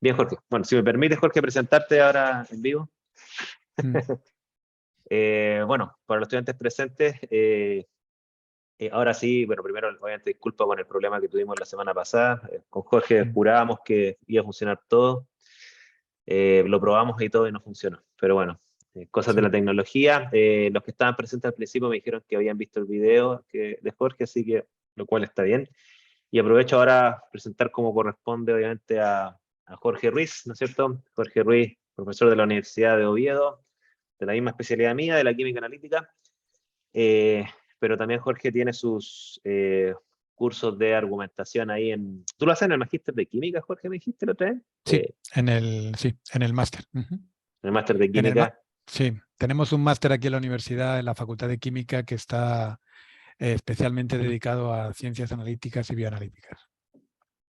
Bien, Jorge. Bueno, si me permites, Jorge, presentarte ahora en vivo. Mm. Bueno, para los estudiantes presentes, ahora sí, bueno, primero, obviamente, disculpa con el problema que tuvimos la semana pasada. Con Jorge jurábamos que iba a funcionar todo. Lo probamos y todo y no funcionó. Pero bueno, cosas de Sí. la tecnología. Los que estaban presentes al principio me dijeron que habían visto el video de Jorge, así que lo cual está bien. Y aprovecho ahora a presentar como corresponde, obviamente, a Jorge Ruiz, ¿no es cierto? Jorge Ruiz, profesor de la Universidad de Oviedo, de la misma especialidad mía, de la química analítica. Eh, pero también Jorge tiene sus cursos de argumentación ahí en... ¿Tú lo haces en el Magíster de Química, Jorge, me dijiste la otra vez? Sí, en el máster. En el Máster de En el Química. sí, tenemos un máster aquí en la universidad, en la Facultad de Química, que está especialmente dedicado a ciencias analíticas y bioanalíticas.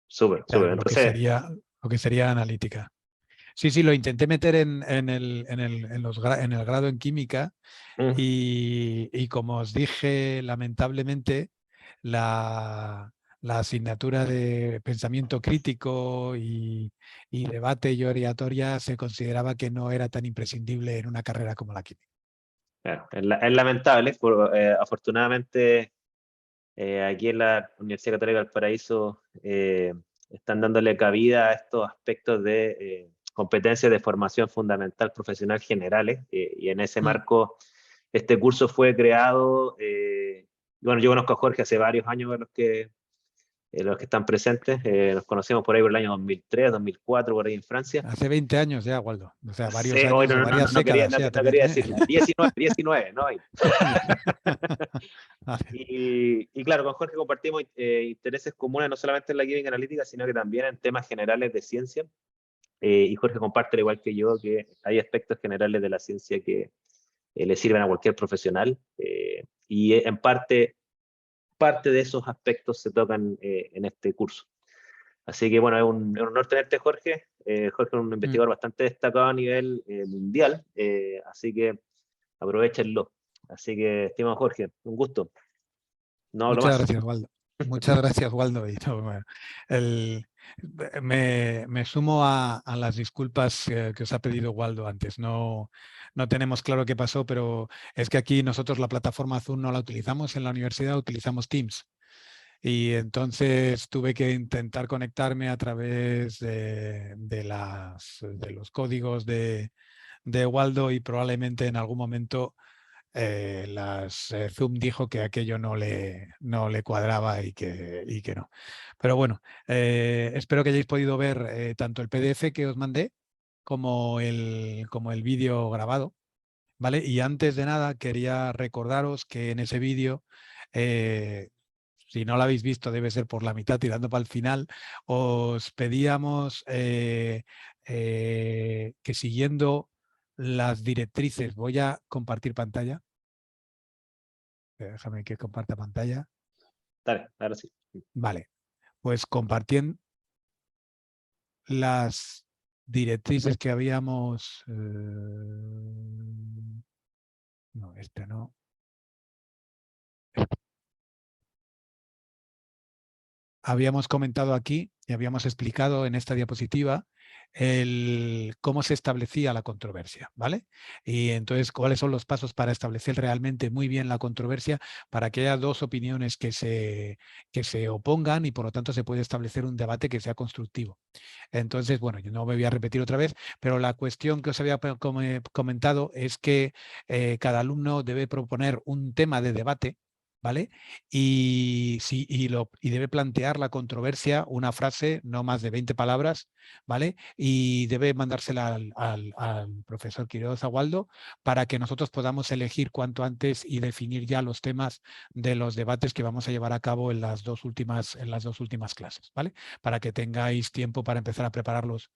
Súper, O sea, súper. Entonces, lo que sería analítica. Sí, sí, lo intenté meter en el grado en química mm, y como os dije, lamentablemente, la asignatura de pensamiento crítico y debate y oratoria se consideraba que no era tan imprescindible en una carrera como la química. claro, es lamentable. Afortunadamente, aquí en la Universidad Católica del Paraíso están dándole cabida a estos aspectos de competencias de formación fundamental profesional generales, y en ese Mm. marco este curso fue creado. Bueno, yo conozco a Jorge hace varios años, los que están presentes. Nos conocimos por ahí por el año 2003, 2004, por ahí en Francia. Hace 20 años ya, Waldo. O sea, varios Sí, hoy años no, o no, no, varias décadas ya no también, quería ¿eh? decir 19, 19, ¿no? Vale. Y claro, con Jorge compartimos intereses comunes no solamente en la química analítica, sino que también en temas generales de ciencia. Y Jorge comparte, al igual que yo, que hay aspectos generales de la ciencia que le sirven a cualquier profesional. Y en parte de esos aspectos se tocan en este curso. Así que bueno, es un honor tenerte, Jorge. Jorge es un Mm. investigador bastante destacado a nivel mundial, así que aprovechenlo. Así que, estimado Jorge, un gusto. No hablo Muchas más. gracias, Waldo. Muchas gracias, Waldo. Y no, bueno, el- me sumo a las disculpas que os ha pedido Waldo antes. No, no tenemos claro qué pasó, pero es que aquí nosotros la plataforma Zoom no la utilizamos en la universidad, utilizamos Teams. Y entonces tuve que intentar conectarme a través de los códigos de Waldo y probablemente en algún momento Zoom dijo que aquello no le cuadraba y que no. Pero bueno, espero que hayáis podido ver tanto el PDF que os mandé como el vídeo grabado, ¿vale? Y antes de nada quería recordaros que en ese vídeo, si no lo habéis visto, debe ser por la mitad tirando para el final, os pedíamos que siguiendo las directrices, voy a compartir pantalla. Déjame que comparta pantalla. Dale, ahora sí. Vale, pues compartiendo las directrices que habíamos... no, este no. Habíamos comentado aquí y habíamos explicado en esta diapositiva cómo se establecía la controversia, ¿vale? Y entonces, ¿cuáles son los pasos para establecer realmente muy bien la controversia para que haya dos opiniones que se opongan y por lo tanto se puede establecer un debate que sea constructivo? Entonces, bueno, yo no me voy a repetir otra vez, pero la cuestión que os había comentado es que cada alumno debe proponer un tema de debate, ¿vale? Y debe plantear la controversia, una frase, no más de 20 palabras, ¿vale? Y debe mandársela al profesor Quiroz Agualdo para que nosotros podamos elegir cuanto antes y definir ya los temas de los debates que vamos a llevar a cabo en las dos últimas clases, ¿vale? Para que tengáis tiempo para empezar a prepararlos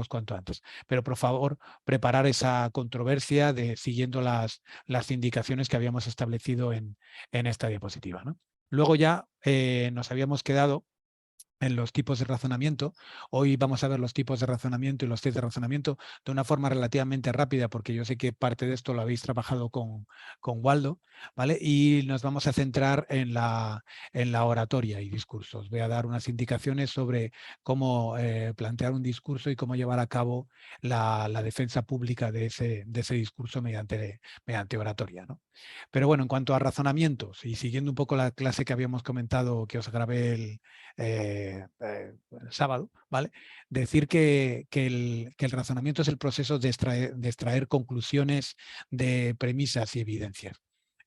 cuanto antes. Pero por favor, preparar esa controversia siguiendo las indicaciones que habíamos establecido en esta diapositiva, ¿no? Luego ya nos habíamos quedado en los tipos de razonamiento. Hoy vamos a ver los tipos de razonamiento y los test de razonamiento de una forma relativamente rápida, porque yo sé que parte de esto lo habéis trabajado con Waldo, ¿vale? Y nos vamos a centrar en la oratoria y discursos. Voy a dar unas indicaciones sobre cómo plantear un discurso y cómo llevar a cabo la defensa pública de ese discurso mediante oratoria, ¿no? Pero bueno, en cuanto a razonamientos, y siguiendo un poco la clase que habíamos comentado, que os grabé el sábado, ¿vale? Decir que el razonamiento es el proceso de extraer conclusiones de premisas y evidencias.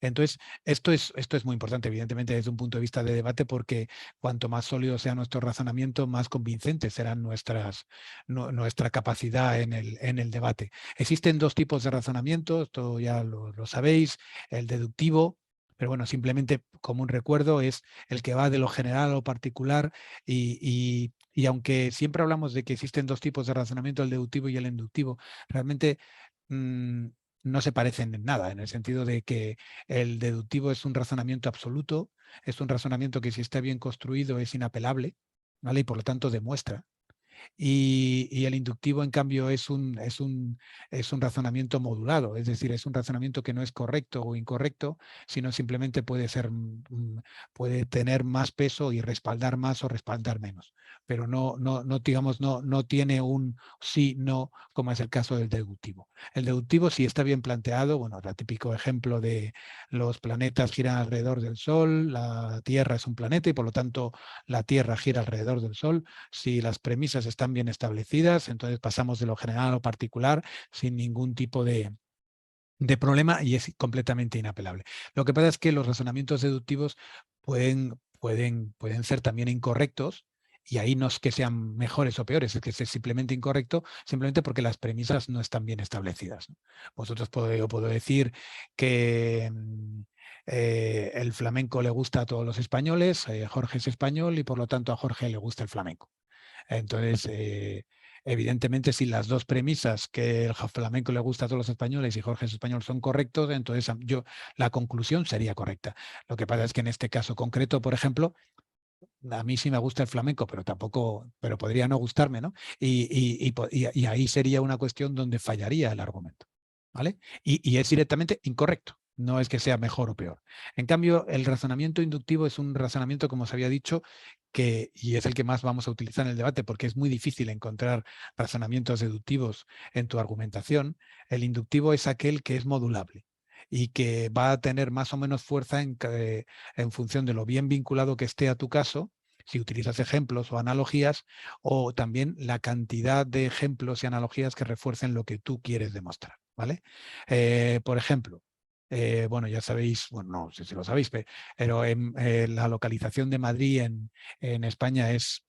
Entonces, esto es muy importante, evidentemente, desde un punto de vista de debate, porque cuanto más sólido sea nuestro razonamiento, más convincentes serán nuestra capacidad en el debate. Existen dos tipos de razonamiento, esto ya lo sabéis, el deductivo, pero bueno, simplemente como un recuerdo, es el que va de lo general a lo particular y aunque siempre hablamos de que existen dos tipos de razonamiento, el deductivo y el inductivo, realmente no se parecen en nada, en el sentido de que el deductivo es un razonamiento absoluto, es un razonamiento que si está bien construido es inapelable, ¿vale? Y por lo tanto demuestra. Y el inductivo, en cambio, es un razonamiento modulado, es decir, es un razonamiento que no es correcto o incorrecto, sino simplemente puede tener más peso y respaldar más o respaldar menos. Pero digamos, no tiene un sí, no, como es el caso del deductivo. El deductivo, si está bien planteado, bueno, el típico ejemplo de los planetas giran alrededor del Sol, la Tierra es un planeta y por lo tanto la Tierra gira alrededor del Sol. Si las premisas están bien establecidas, entonces pasamos de lo general a lo particular sin ningún tipo de problema y es completamente inapelable. Lo que pasa es que los razonamientos deductivos pueden ser también incorrectos, y ahí no es que sean mejores o peores, es que es simplemente incorrecto, simplemente porque las premisas no están bien establecidas, ¿no? Yo puedo decir que el flamenco le gusta a todos los españoles, Jorge es español y por lo tanto a Jorge le gusta el flamenco. Entonces, evidentemente, si las dos premisas, que el flamenco le gusta a todos los españoles y Jorge es español, son correctos, entonces la conclusión sería correcta. Lo que pasa es que en este caso concreto, por ejemplo, a mí sí me gusta el flamenco, pero podría no gustarme, ¿no? Y ahí sería una cuestión donde fallaría el argumento, ¿vale? Y es directamente incorrecto. No es que sea mejor o peor. En cambio, el razonamiento inductivo es un razonamiento, como os había dicho, y es el que más vamos a utilizar en el debate, porque es muy difícil encontrar razonamientos deductivos en tu argumentación. El inductivo es aquel que es modulable y que va a tener más o menos fuerza en función de lo bien vinculado que esté a tu caso, si utilizas ejemplos o analogías, o también la cantidad de ejemplos y analogías que refuercen lo que tú quieres demostrar, ¿vale? Por ejemplo, bueno, ya sabéis, bueno, no sé si lo sabéis, pero la localización de Madrid en España es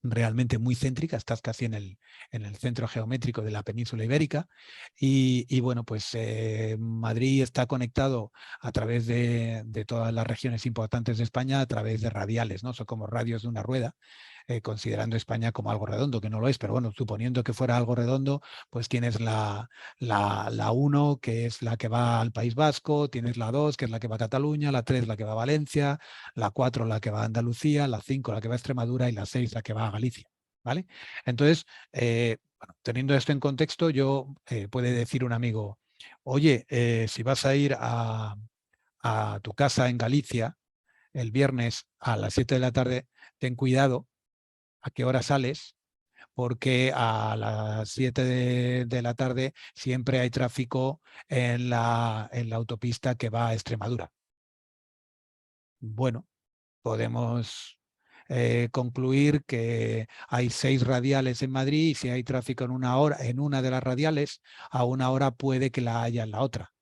realmente muy céntrica, estás casi en el centro geométrico de la península ibérica y bueno, pues Madrid está conectado a través de todas las regiones importantes de España a través de radiales, ¿no? Son como radios de una rueda, considerando España como algo redondo, que no lo es, pero bueno, suponiendo que fuera algo redondo, pues tienes la 1, que es la que va al País Vasco, tienes la 2, que es la que va a Cataluña, la 3, la que va a Valencia, la 4, la que va a Andalucía, la 5, la que va a Extremadura y la 6, la que va a Galicia, ¿vale? Entonces, bueno, teniendo esto en contexto, puede decir un amigo, oye, si vas a ir a tu casa en Galicia el viernes a las 7 de la tarde, ten cuidado a qué hora sales, porque a las 7 de la tarde siempre hay tráfico en la autopista que va a Extremadura. Bueno, podemos concluir que hay 6 radiales en Madrid y si hay tráfico en una de las radiales, a una hora puede que la haya en la otra.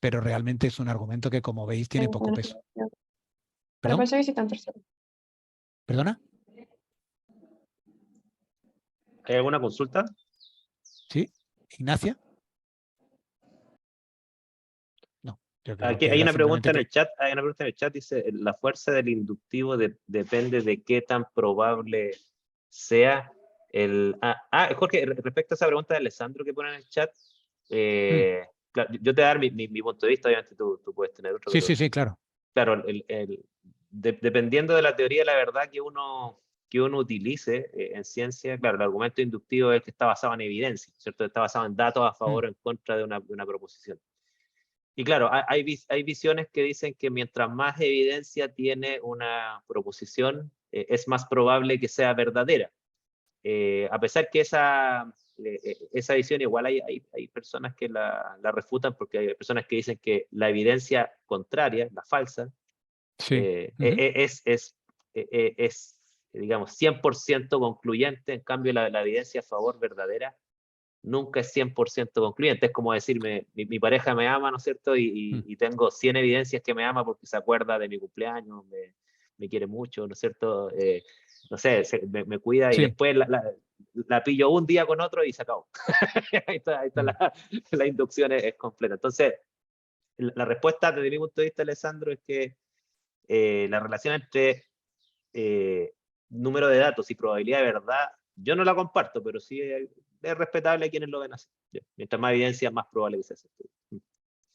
Pero realmente es un argumento que, como veis, tiene poco peso. Pero ¿Perdón? pasa que si tan tercero. ¿Perdona? ¿Hay alguna consulta? ¿Sí? ¿Ignacia? No, yo creo Aquí que hay era una pregunta simplemente en el chat, dice, la fuerza del inductivo depende de qué tan probable sea Jorge, respecto a esa pregunta de Alessandro que pone en el chat, claro, yo te voy a dar mi punto de vista, obviamente tú puedes tener otro, Sí, pero sí, sí, claro. claro, dependiendo de la teoría de la verdad que uno que uno utilice en ciencia. Claro, el argumento inductivo es el que está basado en evidencia, ¿cierto? Está basado en datos a favor o en contra de una proposición. Y claro, hay visiones que dicen que mientras más evidencia tiene una proposición, es más probable que sea verdadera. A pesar que esa visión igual hay personas que la refutan, porque hay personas que dicen que la evidencia contraria, la falsa, Sí. es, digamos, 100% concluyente. En cambio la evidencia a favor verdadera nunca es 100% concluyente. Es como decirme, mi pareja me ama, ¿no es cierto? Y tengo 100 evidencias que me ama porque se acuerda de mi cumpleaños, me quiere mucho, ¿no es cierto? No sé, me cuida, y Sí. después la pillo un día con otro y se acabó. Ahí está la inducción es completa. Entonces, la respuesta desde mi punto de vista, Alessandro, es que la relación entre número de datos y probabilidad de verdad, yo no la comparto, pero sí es respetable a quienes lo ven así. Mientras más evidencia, más probable que sea ese estudio.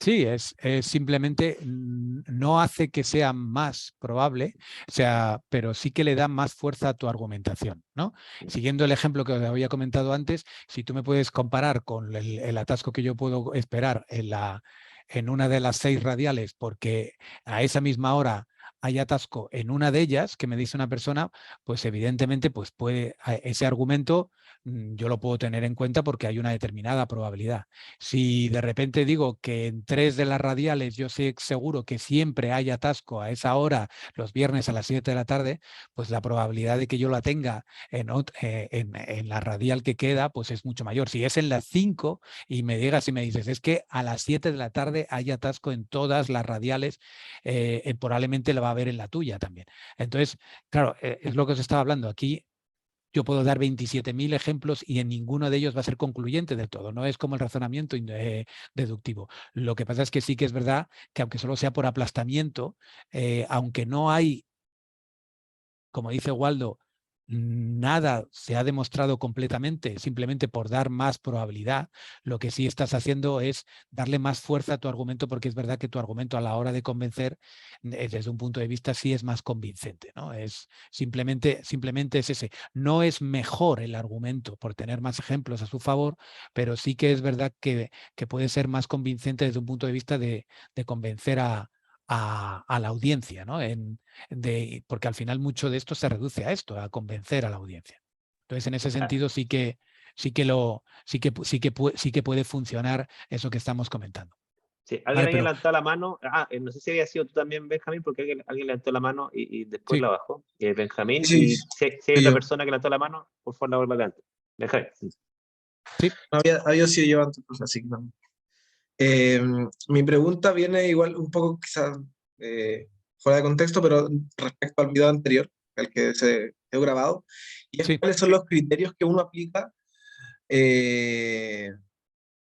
Sí, es simplemente no hace que sea más probable, o sea, pero sí que le da más fuerza a tu argumentación, ¿no? Siguiendo el ejemplo que os había comentado antes, si tú me puedes comparar con el atasco que yo puedo esperar en una de las 6 radiales, porque a esa misma hora hay atasco en una de ellas, que me dice una persona, pues evidentemente pues ese argumento yo lo puedo tener en cuenta porque hay una determinada probabilidad. Si de repente digo que en 3 de las radiales yo sé seguro que siempre hay atasco a esa hora, los viernes a las 7 de la tarde, pues la probabilidad de que yo la tenga en la radial que queda, pues es mucho mayor. Si es en las 5 y me llegas y me dices, es que a las 7 de la tarde hay atasco en todas las radiales, probablemente lo va a haber en la tuya también. Entonces, claro, es lo que os estaba hablando aquí. Yo puedo dar 27.000 ejemplos y en ninguno de ellos va a ser concluyente del todo. No es como el razonamiento deductivo. Lo que pasa es que sí que es verdad que aunque solo sea por aplastamiento, aunque no hay, como dice Waldo, nada se ha demostrado completamente, simplemente por dar más probabilidad, lo que sí estás haciendo es darle más fuerza a tu argumento, porque es verdad que tu argumento a la hora de convencer, desde un punto de vista sí es más convincente, ¿no? Es simplemente es ese. No es mejor el argumento por tener más ejemplos a su favor, pero sí que es verdad que puede ser más convincente desde un punto de vista de convencer a la audiencia, ¿no? Porque al final mucho de esto se reduce a esto, a convencer a la audiencia. Entonces, en ese sentido sí que puede funcionar eso que estamos comentando. Sí, Vale, alguien pero levantó la mano. No sé si había sido tú también, Benjamín, porque alguien levantó la mano y después sí, la bajó. Benjamín, Sí, y si hay soy otra yo. persona que levantó la mano, por favor, la vuelva adelante. Benjamín. sí, Había sido yo antes, pues, así que no. Mi pregunta viene igual un poco quizás fuera de contexto, pero respecto al video anterior, el que se he grabado, y es sí. cuáles son los criterios que uno aplica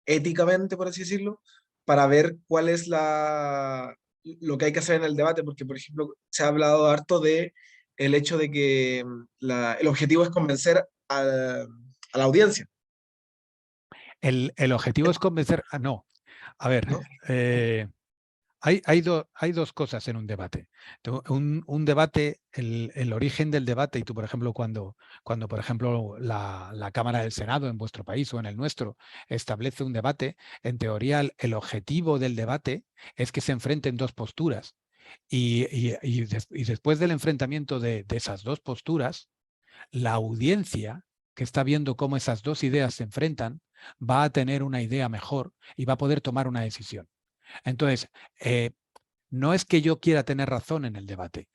éticamente, por así decirlo, para ver cuál es lo que hay que hacer en el debate, porque, por ejemplo, se ha hablado harto de el hecho de que el objetivo es convencer a la audiencia, El objetivo es convencer. No. A ver, ¿no? hay dos cosas en un debate. Un debate, el origen del debate, y tú, por ejemplo, cuando por ejemplo, la Cámara del Senado en vuestro país o en el nuestro establece un debate, en teoría el objetivo del debate es que se enfrenten dos posturas. Y después del enfrentamiento de esas dos posturas, la audiencia que está viendo cómo esas dos ideas se enfrentan va a tener una idea mejor y va a poder tomar una decisión. Entonces, no es que yo quiera tener razón en el debate.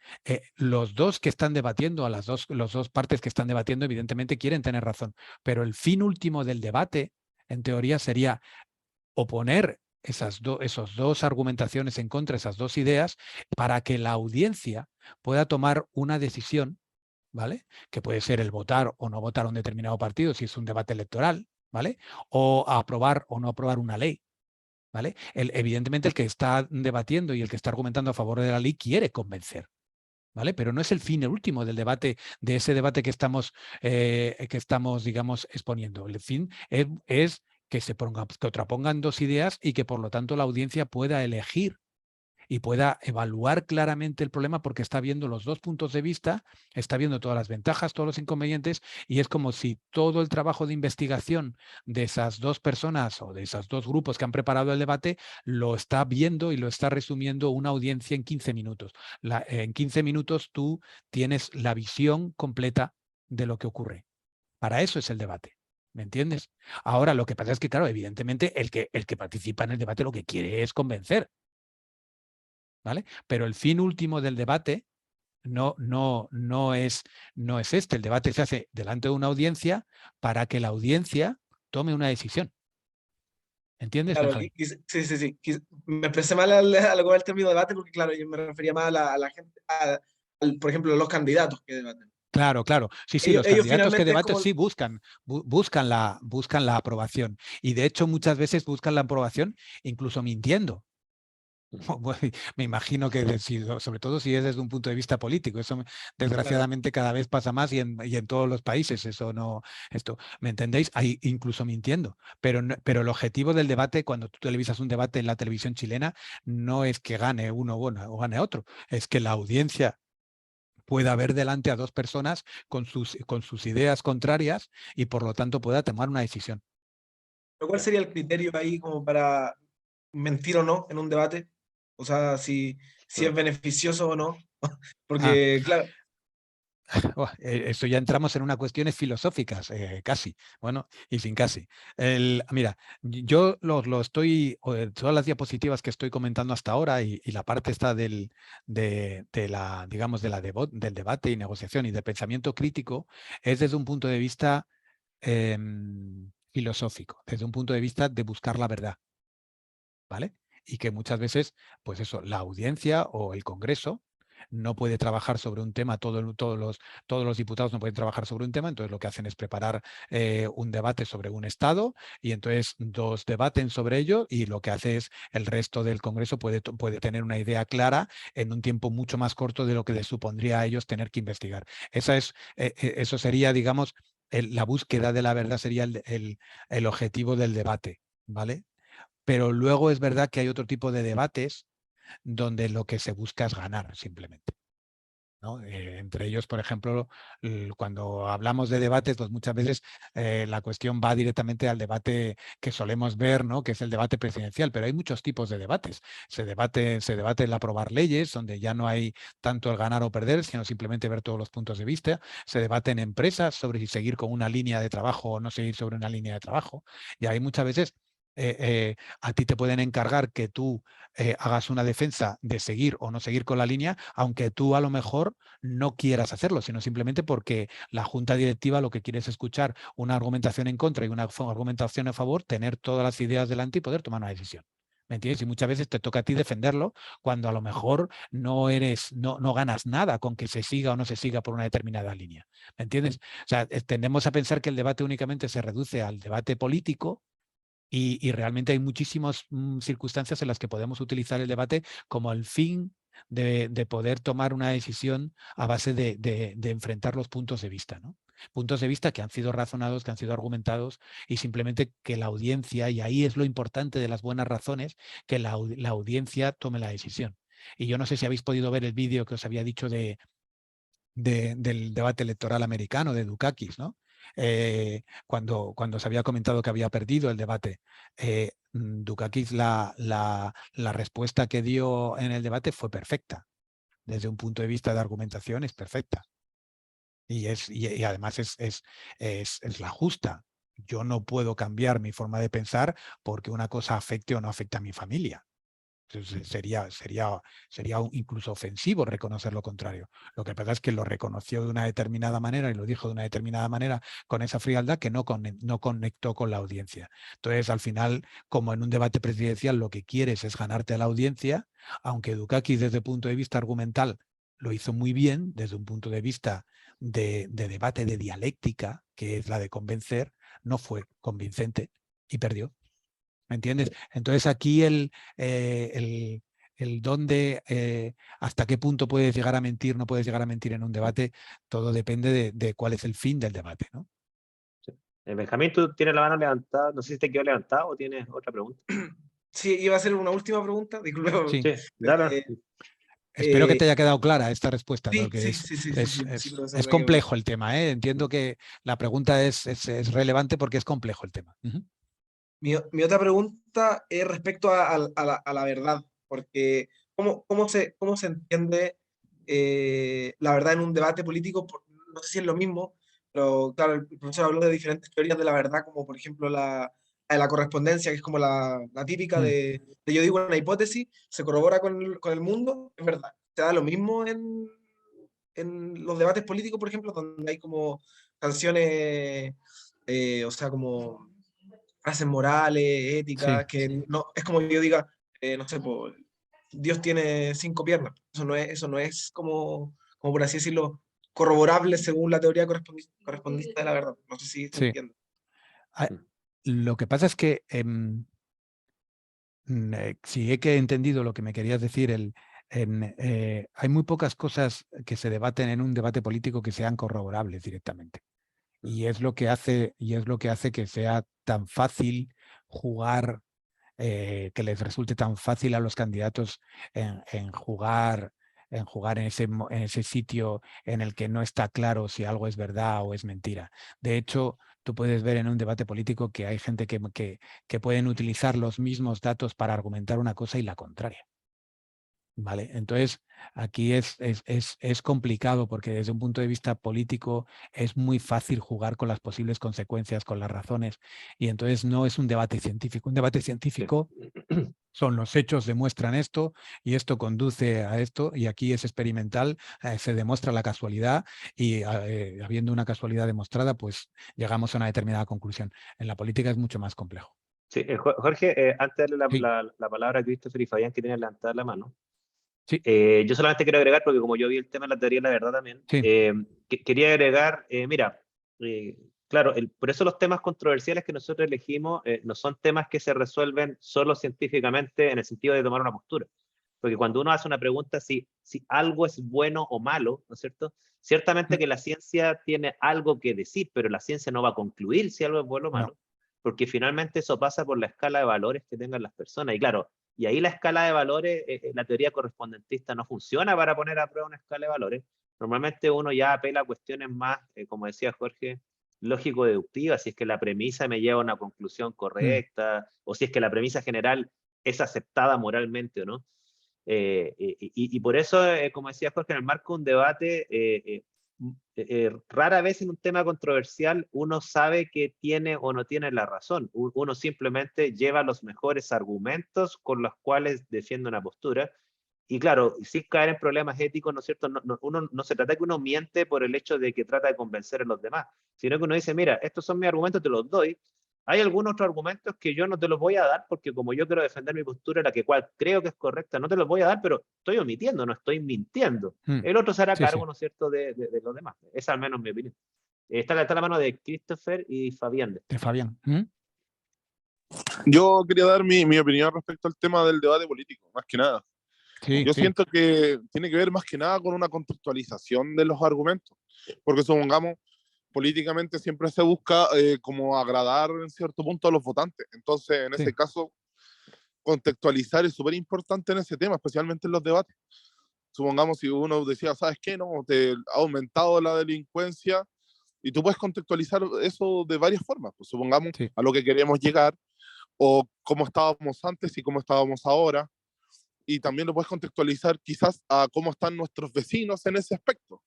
Los dos que están debatiendo, las dos partes que están debatiendo, evidentemente quieren tener razón, pero el fin último del debate, en teoría, sería oponer esos dos argumentaciones en contra, esas dos ideas, para que la audiencia pueda tomar una decisión, ¿vale? Que puede ser el votar o no votar a un determinado partido si es un debate electoral, ¿vale? O aprobar o no aprobar una ley. ¿Vale? Evidentemente el que está debatiendo y el que está argumentando a favor de la ley quiere convencer, ¿vale? Pero no es el fin, el último del debate, de ese debate que estamos, digamos, exponiendo. El fin es que se contrapongan dos ideas y que por lo tanto la audiencia pueda elegir y pueda evaluar claramente el problema porque está viendo los dos puntos de vista, está viendo todas las ventajas, todos los inconvenientes, y es como si todo el trabajo de investigación de esas dos personas o de esos dos grupos que han preparado el debate lo está viendo y lo está resumiendo una audiencia en 15 minutos. En 15 minutos tú tienes la visión completa de lo que ocurre. Para eso es el debate. ¿Me entiendes? Ahora, lo que pasa es que, claro, evidentemente el que participa en el debate lo que quiere es convencer, ¿vale? Pero el fin último del debate no es este. El debate se hace delante de una audiencia para que la audiencia tome una decisión. ¿Entiendes, Claro, Benjamín? sí. Me expresé mal al con el término debate porque, claro, yo me refería más a la gente, por ejemplo, los candidatos que debaten. Claro, claro. Sí, los Ellos candidatos que finalmente es debaten como, sí buscan la aprobación. Y de hecho muchas veces buscan la aprobación incluso mintiendo. Me imagino que, sobre todo si es desde un punto de vista político, eso desgraciadamente cada vez pasa más y en todos los países, ¿me entendéis? Hay incluso mintiendo, pero el objetivo del debate, cuando tú televisas un debate en la televisión chilena, no es que gane uno o gane otro, es que la audiencia pueda ver delante a dos personas con sus ideas contrarias y por lo tanto pueda tomar una decisión. ¿cuál sería el criterio ahí como para mentir o no en un debate? O sea, si es beneficioso o no. Ah, Porque, claro, Esto ya entramos en unas cuestiones filosóficas, casi, bueno, y sin casi. Mira, yo lo estoy, todas las diapositivas que estoy comentando hasta ahora y la parte esta del debate y negociación y de pensamiento crítico es desde un punto de vista filosófico, desde un punto de vista de buscar la verdad, ¿vale? Y que muchas veces, pues eso, la audiencia o el Congreso no puede trabajar sobre un tema, todos los diputados no pueden trabajar sobre un tema, entonces lo que hacen es preparar un debate sobre un estado y entonces dos debaten sobre ello y lo que hace es el resto del Congreso puede tener una idea clara en un tiempo mucho más corto de lo que les supondría a ellos tener que investigar. Eso sería, digamos, la búsqueda de la verdad sería el objetivo del debate, ¿vale? Pero luego es verdad que hay otro tipo de debates donde lo que se busca es ganar simplemente, ¿no? Entre ellos, por ejemplo, cuando hablamos de debates, pues muchas veces la cuestión va directamente al debate que solemos ver, ¿no? Que es el debate presidencial, pero hay muchos tipos de debates. Se debate el aprobar leyes, donde ya no hay tanto el ganar o perder, sino simplemente ver todos los puntos de vista. Se debate en empresas sobre si seguir con una línea de trabajo o no seguir sobre una línea de trabajo. Y hay muchas veces a ti te pueden encargar que tú hagas una defensa de seguir o no seguir con la línea, aunque tú a lo mejor no quieras hacerlo, sino simplemente porque la junta directiva lo que quiere es escuchar una argumentación en contra y una argumentación a favor, tener todas las ideas delante y poder tomar una decisión. ¿Me entiendes? Y muchas veces te toca a ti defenderlo cuando a lo mejor no ganas nada con que se siga o no se siga por una determinada línea. ¿Me entiendes? O sea, tendemos a pensar que el debate únicamente se reduce al debate político y realmente hay muchísimas circunstancias en las que podemos utilizar el debate como el fin de poder tomar una decisión a base de enfrentar los puntos de vista, ¿no? Puntos de vista que han sido razonados, que han sido argumentados y simplemente que la audiencia, y ahí es lo importante de las buenas razones, que la audiencia tome la decisión. Y yo no sé si habéis podido ver el vídeo que os había dicho del debate electoral americano de Dukakis, ¿no? Cuando se había comentado que había perdido el debate, Dukakis la respuesta que dio en el debate fue perfecta. Desde un punto de vista de argumentación es perfecta. Y además es la justa. Yo no puedo cambiar mi forma de pensar porque una cosa afecte o no afecte a mi familia. Entonces, sería incluso ofensivo reconocer lo contrario. Lo que pasa es que lo reconoció de una determinada manera y lo dijo de una determinada manera con esa frialdad que no conectó con la audiencia. Entonces, al final, como en un debate presidencial, lo que quieres es ganarte a la audiencia, aunque Dukakis desde el punto de vista argumental lo hizo muy bien, desde un punto de vista de debate, de dialéctica, que es la de convencer, no fue convincente y perdió. ¿Me entiendes? Entonces aquí el dónde, hasta qué punto puedes llegar a mentir, no puedes llegar a mentir en un debate, todo depende de cuál es el fin del debate, ¿no? Benjamín, tú tienes la mano levantada, no sé si te quedó levantada o tienes otra pregunta. Sí, iba a hacer una última pregunta, disculpe. Sí. Sí, dale. Eh, Espero que eh, te haya quedado clara esta respuesta, sí, porque sí, sí, sí, sí, sí, sí, profesor, es me quedó claro. complejo el tema, ¿eh? Entiendo que la pregunta es relevante porque es complejo el tema. Ujú. Mi otra pregunta es respecto a la verdad, porque cómo se entiende la verdad en un debate político? No sé si es lo mismo, pero claro, el profesor habló de diferentes teorías de la verdad, como por ejemplo la correspondencia, que es como la típica Mm. de yo digo una hipótesis, se corrobora con el mundo, es verdad. ¿Se da lo mismo en los debates políticos, por ejemplo, donde hay como canciones, o sea, como frases morales, Sí. éticas, que no, es como yo diga, no sé, po, Dios tiene 5 piernas. Eso no es como por así decirlo, corroborable según la teoría correspondista de la verdad. No sé si se Sí. entiende. Ah, lo que pasa es que si he que entendido lo que me querías decir, hay muy pocas cosas que se debaten en un debate político que sean corroborables directamente. Y es lo que hace que sea tan fácil jugar, que les resulte tan fácil a los candidatos en jugar, en ese sitio en el que no está claro si algo es verdad o es mentira. De hecho, tú puedes ver en un debate político que hay gente que pueden utilizar los mismos datos para argumentar una cosa y la contraria. ¿Vale? Entonces, aquí es complicado porque desde un punto de vista político es muy fácil jugar con las posibles consecuencias, con las razones, y entonces no es un debate científico. Un debate científico son los hechos, demuestran esto y esto conduce a esto, y aquí es experimental, se demuestra la casualidad y habiendo una casualidad demostrada, pues llegamos a una determinada conclusión. En la política es mucho más complejo. Sí, Jorge, antes de darle Sí, la palabra a Christopher y Fabián, que tienen levantada la mano, sí, yo solamente quiero agregar, porque como yo vi el tema de la teoría de la verdad también, sí. quería agregar, mira, claro, por eso los temas controversiales que nosotros elegimos no son temas que se resuelven solo científicamente en el sentido de tomar una postura. Porque cuando uno hace una pregunta si algo es bueno o malo, ¿no es cierto? Ciertamente Mm. que la ciencia tiene algo que decir, pero la ciencia no va a concluir si algo es bueno o No, malo, porque finalmente eso pasa por la escala de valores que tengan las personas. Y claro, y ahí la escala de valores, la teoría correspondentista no funciona para poner a prueba una escala de valores. Normalmente uno ya apela a cuestiones más, como decía Jorge, lógico-deductivas, si es que la premisa me lleva a una conclusión mm, correcta, o si es que la premisa general es aceptada moralmente o no. Y por eso, como decía Jorge, en el marco de un debate, rara vez en un tema controversial uno sabe que tiene o no tiene la razón. Uno simplemente lleva los mejores argumentos con los cuales defiende una postura. Y claro, sin caer en problemas éticos, ¿no es cierto? Uno no se trata que uno miente por el hecho de que trata de convencer a los demás, sino que uno dice, mira, estos son mis argumentos, te los doy. Hay algunos otros argumentos que yo no te los voy a dar porque como yo quiero defender mi postura, la que cual creo que es correcta, no te los voy a dar, pero estoy omitiendo, no estoy mintiendo. mm. El otro se hará Sí, sí, cargo, ¿no es cierto?, de los demás. Esa al menos mi opinión. Está la mano de Christopher y Fabián. de Fabián. ¿Mm? Yo quería dar mi opinión respecto al tema del debate político, más que nada. Sí, Yo siento que tiene que ver más que nada con una contextualización de los argumentos, porque supongamos, políticamente siempre se busca como agradar en cierto punto a los votantes. Entonces, en sí, ese caso, contextualizar es súper importante en ese tema, especialmente en los debates. Supongamos si uno decía, ¿sabes qué? No, te ha aumentado la delincuencia y tú puedes contextualizar eso de varias formas. Pues supongamos sí. a lo que queremos llegar o cómo estábamos antes y cómo estábamos ahora. Y también lo puedes contextualizar quizás a cómo están nuestros vecinos en ese aspecto.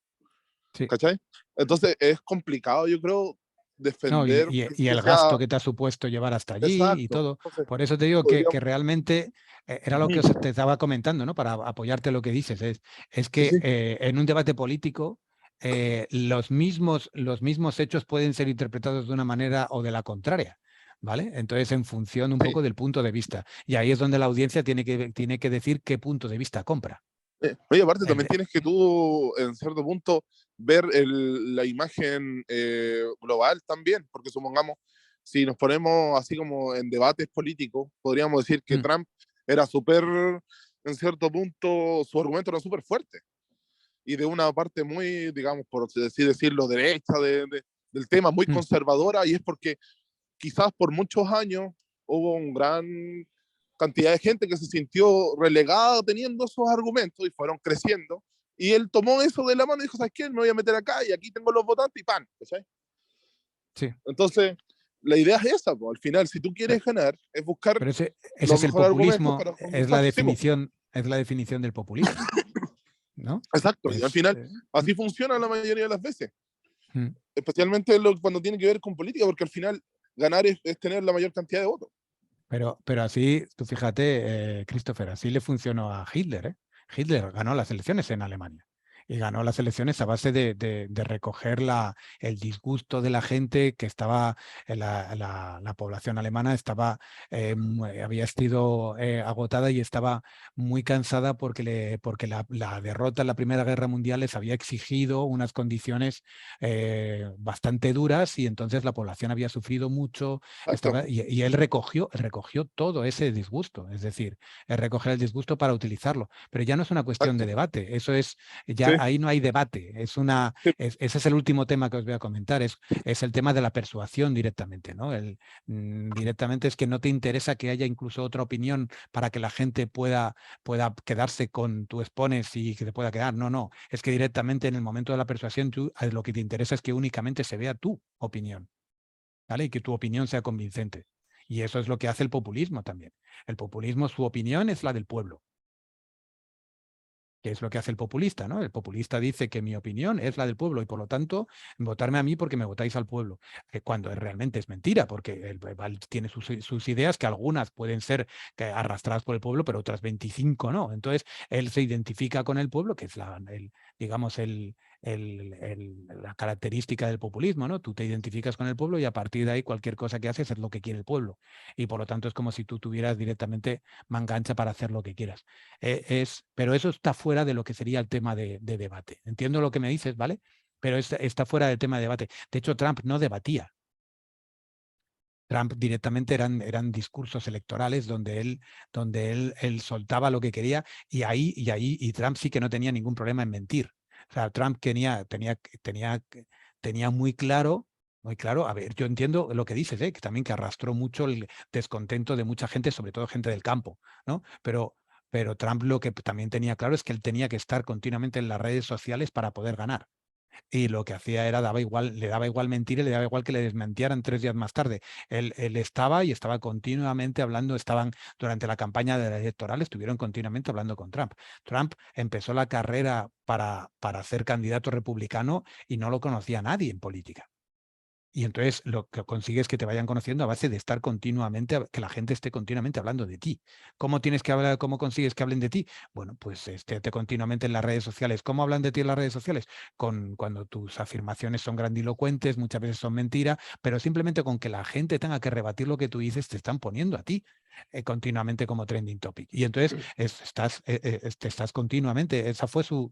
Sí. ¿Cachai? Entonces es complicado, yo creo, No, defender y que el sea gasto que te ha supuesto llevar hasta allí y exacto. todo. Entonces, Por eso te digo que podríamos... realmente era lo que te estaba comentando, ¿no? Para apoyarte lo que dices. Es Sí, que sí. en un debate político los mismos hechos pueden ser interpretados de una manera o de la contraria. ¿Vale? Entonces, en función un Sí. poco del punto de vista. Y ahí es donde la audiencia tiene que decir qué punto de vista compra. Oye, aparte también El- tienes que tú, en cierto punto, ver la imagen global también, porque supongamos, si nos ponemos así como en debates políticos, podríamos decir que Mm, Trump era súper, en cierto punto, su argumento era súper fuerte y de una parte muy, digamos, por así decirlo, derecha del tema, muy mm, conservadora, y es porque quizás por muchos años hubo un gran cantidad de gente que se sintió relegada teniendo esos argumentos y fueron creciendo. Y él tomó eso de la mano y dijo, ¿sabes qué? Me voy a meter acá y aquí tengo los votantes y ¡pam! ¿Sabes? Sí. Entonces, la idea es esa, pues. Al final, si tú quieres ganar, es buscar Pero ese los es el mejores argumentos populismo, para es la conquistar. Sí, pues. es la definición del populismo, ¿no? Exacto, y al final mm, así funciona la mayoría de las veces, mm. especialmente cuando tiene que ver con política, porque al final ganar es tener la mayor cantidad de votos. Pero así, tú fíjate, Christopher, así le funcionó a Hitler, ¿eh? Hitler ganó las elecciones en Alemania y ganó las elecciones a base de recoger el disgusto de la gente que estaba, la población alemana estaba, había sido agotada y estaba muy cansada porque la derrota en la Primera Guerra Mundial les había exigido unas condiciones bastante duras y entonces la población había sufrido mucho. Y él recogió todo ese disgusto, es decir, recoger el disgusto para utilizarlo, pero ya no es una cuestión de debate, eso es, ya ahí no hay debate, ese es el último tema que os voy a comentar, es el tema de la persuasión directamente, ¿no? Directamente es que no te interesa que haya incluso otra opinión para que la gente pueda quedarse con tu expones y que te pueda quedar, no, es que directamente en el momento de la persuasión lo que te interesa es que únicamente se vea tu opinión. ¿Vale? Y que tu opinión sea convincente. Y eso es lo que hace el populismo también. El populismo, su opinión es la del pueblo. Que es lo que hace el populista, ¿no? El populista dice que mi opinión es la del pueblo y por lo tanto votarme a mí porque me votáis al pueblo. Cuando realmente es mentira, porque él tiene sus ideas que algunas pueden ser arrastradas por el pueblo, pero otras 25 no. Entonces él se identifica con el pueblo, que es digamos la característica del populismo, ¿no? Tú te identificas con el pueblo y a partir de ahí cualquier cosa que haces es lo que quiere el pueblo. Y por lo tanto es como si tú tuvieras directamente mangancha para hacer lo que quieras. Pero eso está fuera de lo que sería el tema de debate. Entiendo lo que me dices, ¿vale? Pero está fuera del tema de debate. De hecho, Trump no debatía. Trump directamente eran discursos electorales donde él soltaba lo que quería y Trump sí que no tenía ningún problema en mentir. O sea, Trump tenía muy claro, a ver, yo entiendo lo que dices, que también que arrastró mucho el descontento de mucha gente, sobre todo gente del campo, ¿no? Pero Trump lo que también tenía claro es que él tenía que estar continuamente en las redes sociales para poder ganar. Y lo que hacía era, le daba igual mentir y le daba igual que le desmentieran 3 días más tarde. Él estaba continuamente hablando, durante la campaña electoral, estuvieron continuamente hablando con Trump. Trump empezó la carrera para ser candidato republicano y no lo conocía nadie en política. Y entonces lo que consigues es que te vayan conociendo a base de estar continuamente, que la gente esté continuamente hablando de ti. ¿Cómo tienes que hablar, cómo consigues que hablen de ti? Bueno, pues continuamente en las redes sociales. ¿Cómo hablan de ti en las redes sociales? Cuando tus afirmaciones son grandilocuentes, muchas veces son mentiras, pero simplemente con que la gente tenga que rebatir lo que tú dices, te están poniendo a ti continuamente como trending topic. Y entonces estás continuamente, esa fue su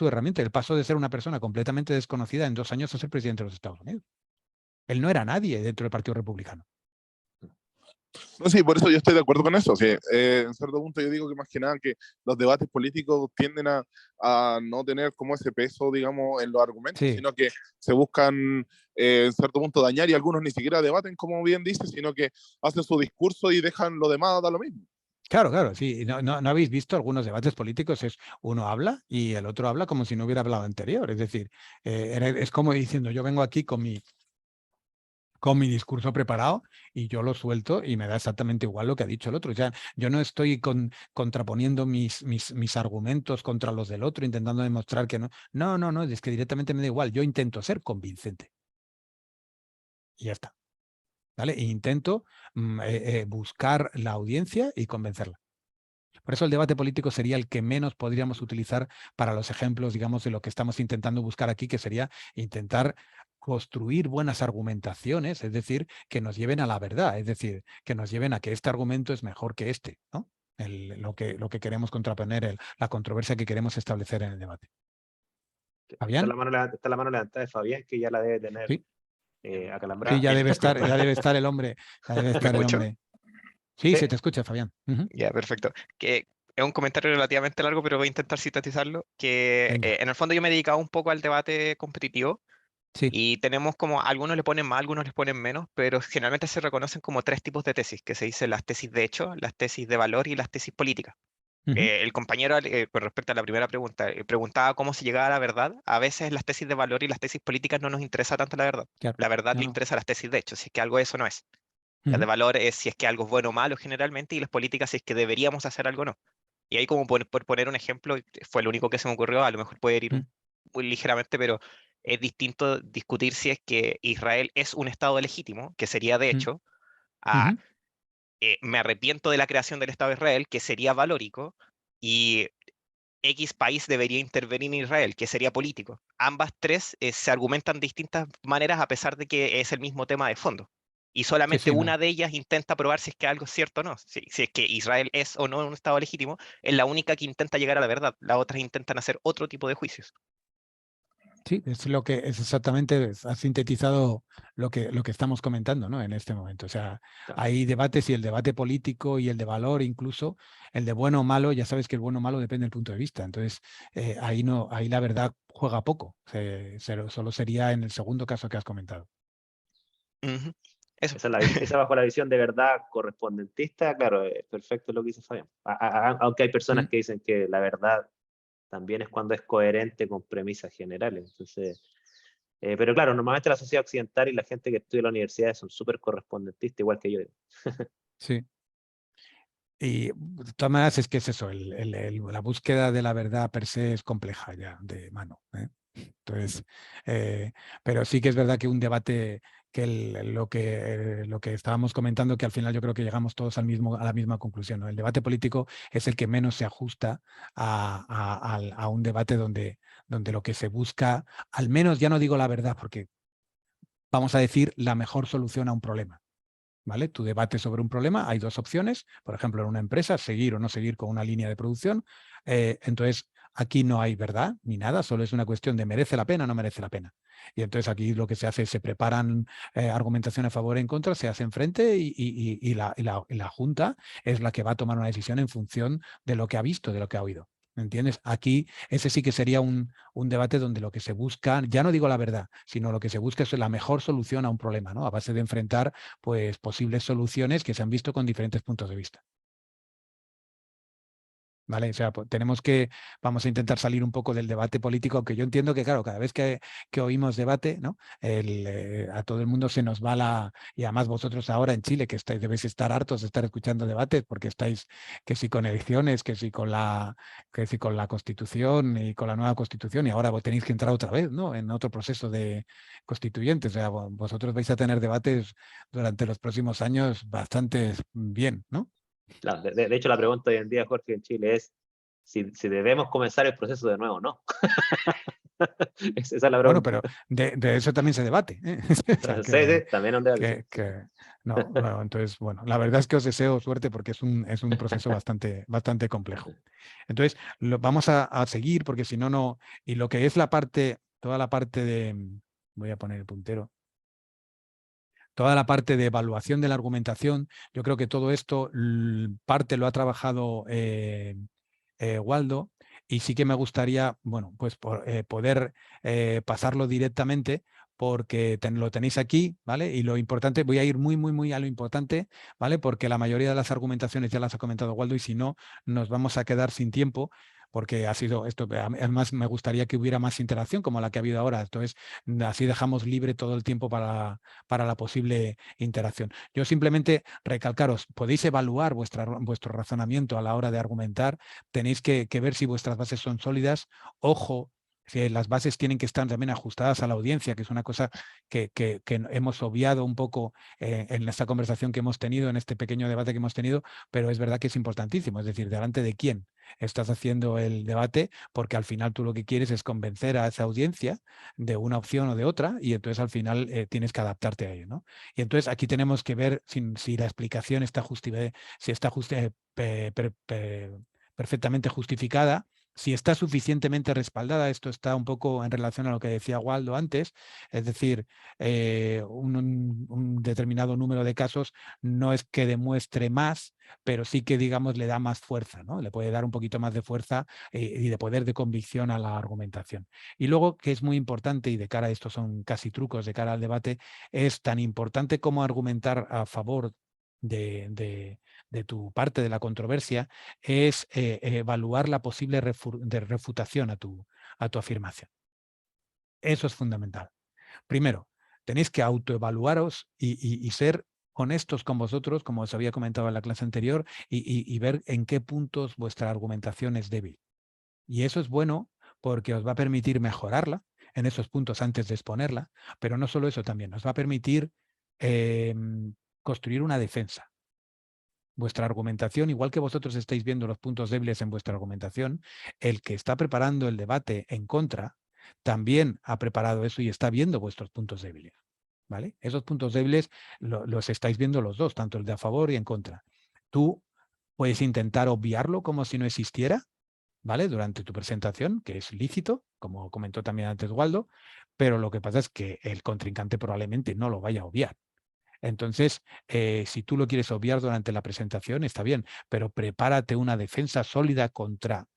herramienta, el paso de ser una persona completamente desconocida en 2 años a ser presidente de los Estados Unidos. Él no era nadie dentro del Partido Republicano. No, sí, por eso yo estoy de acuerdo con eso. Sí, en cierto punto yo digo que más que nada que los debates políticos tienden a no tener como ese peso, digamos, en los argumentos, Sí. sino que se buscan en cierto punto dañar y algunos ni siquiera debaten, como bien dice, sino que hacen su discurso y dejan lo demás, da lo mismo. Claro, sí. ¿No habéis visto algunos debates políticos? Uno habla y el otro habla como si no hubiera hablado anterior. Es decir, es como diciendo, yo vengo aquí con mi discurso preparado y yo lo suelto y me da exactamente igual lo que ha dicho el otro. O sea, yo no estoy contraponiendo mis argumentos contra los del otro, intentando demostrar que no. No, es que directamente me da igual. Yo intento ser convincente. Y ya está. ¿Vale? E intento buscar la audiencia y convencerla. Por eso el debate político sería el que menos podríamos utilizar para los ejemplos, digamos, de lo que estamos intentando buscar aquí, que sería intentar construir buenas argumentaciones, es decir, que nos lleven a la verdad, es decir, que nos lleven a que este argumento es mejor que este, ¿no? Lo que queremos contraponer, la controversia que queremos establecer en el debate. ¿Fabián? Está la mano levantada de Fabián, que ya la debe tener Sí. acalambrada. Sí, ya debe estar el hombre. ¿Me escucho? Sí, Sí. se te escucha, Fabián. Ya, perfecto. Que es un comentario relativamente largo, pero voy a intentar sintetizarlo. Que Venga. en el fondo yo me he dedicado un poco al debate competitivo Sí. Y tenemos como, algunos le ponen más, algunos les ponen menos, pero generalmente se reconocen como tres tipos de tesis, que se dicen las tesis de hecho, las tesis de valor y las tesis políticas. Ujú, El compañero, con respecto a la primera pregunta, preguntaba cómo se llegaba a la verdad. A veces las tesis de valor y las tesis políticas no nos interesa tanto la verdad. claro. La verdad le No, no. interesa a las tesis de hecho, si es que algo eso no es. Las de Ujú, valor es si es que algo es bueno o malo generalmente, y las políticas si es que deberíamos hacer algo o no. Y ahí como por poner un ejemplo, fue lo único que se me ocurrió, a lo mejor puede ir ujú, muy ligeramente, pero es distinto discutir si es que Israel es un Estado legítimo, que sería de ujú, hecho, a ujú. me arrepiento de la creación del Estado de Israel, que sería valórico, y X país debería intervenir en Israel, que sería político. Ambas tres se argumentan de distintas maneras a pesar de que es el mismo tema de fondo. Y Sí, solamente sí, una no. de ellas intenta probar si es que algo es cierto o no. Si es que Israel es o no un Estado legítimo, es la única que intenta llegar a la verdad. Las otras intentan hacer otro tipo de juicios. Sí, es lo que es exactamente, ha sintetizado lo que estamos comentando, ¿no? En este momento. O sea, Claro. hay debates y el debate político y el de valor, incluso el de bueno o malo, ya sabes que el bueno o malo depende del punto de vista. Entonces, ahí no, ahí la verdad juega poco. Solo sería en el segundo caso que has comentado. Ujú. Eso. Esa bajo la visión de verdad correspondentista, claro, es perfecto lo que dice Fabián. Aunque hay personas Mm, que dicen que la verdad también es cuando es coherente con premisas generales. Entonces, pero claro, normalmente la sociedad occidental y la gente que estudia en la universidad son súper correspondentistas, igual que yo. sí. Y de todas maneras es que es eso, la búsqueda de la verdad per se es compleja ya de mano, ¿eh? Entonces, pero sí que es verdad que un debate, que lo que estábamos comentando, que al final yo creo que llegamos todos a la misma conclusión, ¿no? El debate político es el que menos se ajusta a un debate donde lo que se busca, al menos ya no digo la verdad, porque vamos a decir la mejor solución a un problema. ¿Vale? Tu debate sobre un problema, hay dos opciones, por ejemplo, en una empresa, seguir o no seguir con una línea de producción. Entonces, aquí no hay verdad ni nada, solo es una cuestión de merece la pena o no merece la pena. Y entonces aquí lo que se hace es se preparan argumentaciones a favor y en contra, se hacen frente y la Junta es la que va a tomar una decisión en función de lo que ha visto, de lo que ha oído. ¿Me entiendes? Aquí ese sí que sería un debate donde lo que se busca, ya no digo la verdad, sino lo que se busca es la mejor solución a un problema, ¿no? A base de enfrentar pues posibles soluciones que se han visto con diferentes puntos de vista. ¿Vale? O sea, vamos a intentar salir un poco del debate político, aunque yo entiendo que, claro, cada vez que oímos debate, ¿no? A todo el mundo se nos va y además vosotros ahora en Chile, que debéis estar hartos de estar escuchando debates, porque estáis que si con elecciones, que si con la Constitución y con la nueva Constitución, y ahora vos tenéis que entrar otra vez, ¿no? En otro proceso de constituyente. O sea, vosotros vais a tener debates durante los próximos años bastante bien, ¿no? Claro, de hecho, la pregunta hoy en día, Jorge, en Chile es si debemos comenzar el proceso de nuevo o no. Esa es la Bueno, pregunta. pero de eso también se debate, ¿eh? O sea, Sí, sí, también es un debate. Sí. no, bueno, entonces, bueno, la verdad es que os deseo suerte porque es un proceso bastante complejo. Entonces, vamos a seguir porque si no, no. Y lo que es toda la parte voy a poner el puntero, toda la parte de evaluación de la argumentación, yo creo que todo esto parte lo ha trabajado Waldo, y sí que me gustaría, bueno, pues poder pasarlo directamente porque lo tenéis aquí, ¿vale? Y lo importante, voy a ir muy, muy, muy a lo importante, ¿vale? Porque la mayoría de las argumentaciones ya las ha comentado Waldo y si no, nos vamos a quedar sin tiempo porque ha sido esto, además me gustaría que hubiera más interacción como la que ha habido ahora, entonces así dejamos libre todo el tiempo para la posible interacción. Yo simplemente recalcaros, podéis evaluar vuestro razonamiento a la hora de argumentar, tenéis que ver si vuestras bases son sólidas. Ojo, que las bases tienen que estar también ajustadas a la audiencia, que es una cosa que hemos obviado un poco en esta conversación que hemos tenido, en este pequeño debate que hemos tenido, pero es verdad que es importantísimo, es decir, delante de quién estás haciendo el debate, porque al final tú lo que quieres es convencer a esa audiencia de una opción o de otra, y entonces al final tienes que adaptarte a ello, ¿no? Y entonces aquí tenemos que ver si la explicación está perfectamente justificada, si está suficientemente respaldada. Esto está un poco en relación a lo que decía Waldo antes, es decir, un determinado número de casos no es que demuestre más, pero sí que, digamos, le da más fuerza, ¿no? Le puede dar un poquito más de fuerza y de poder de convicción a la argumentación. Y luego, que es muy importante, y de cara a esto son casi trucos de cara al debate, es tan importante como argumentar a favor de tu parte de la controversia, es evaluar la posible refutación a tu afirmación. Eso es fundamental. Primero, tenéis que autoevaluaros y ser honestos con vosotros, como os había comentado en la clase anterior, y ver en qué puntos vuestra argumentación es débil. Y eso es bueno porque os va a permitir mejorarla en esos puntos antes de exponerla, pero no solo eso, también os va a permitir construir una defensa. Vuestra argumentación, igual que vosotros estáis viendo los puntos débiles en vuestra argumentación, el que está preparando el debate en contra también ha preparado eso y está viendo vuestros puntos débiles, ¿vale? Esos puntos débiles los estáis viendo los dos, tanto el de a favor y en contra. Tú puedes intentar obviarlo como si no existiera, ¿vale? Durante tu presentación, que es lícito, como comentó también antes Waldo, pero lo que pasa es que el contrincante probablemente no lo vaya a obviar. Entonces, si tú lo quieres obviar durante la presentación, está bien, pero prepárate una defensa sólida contra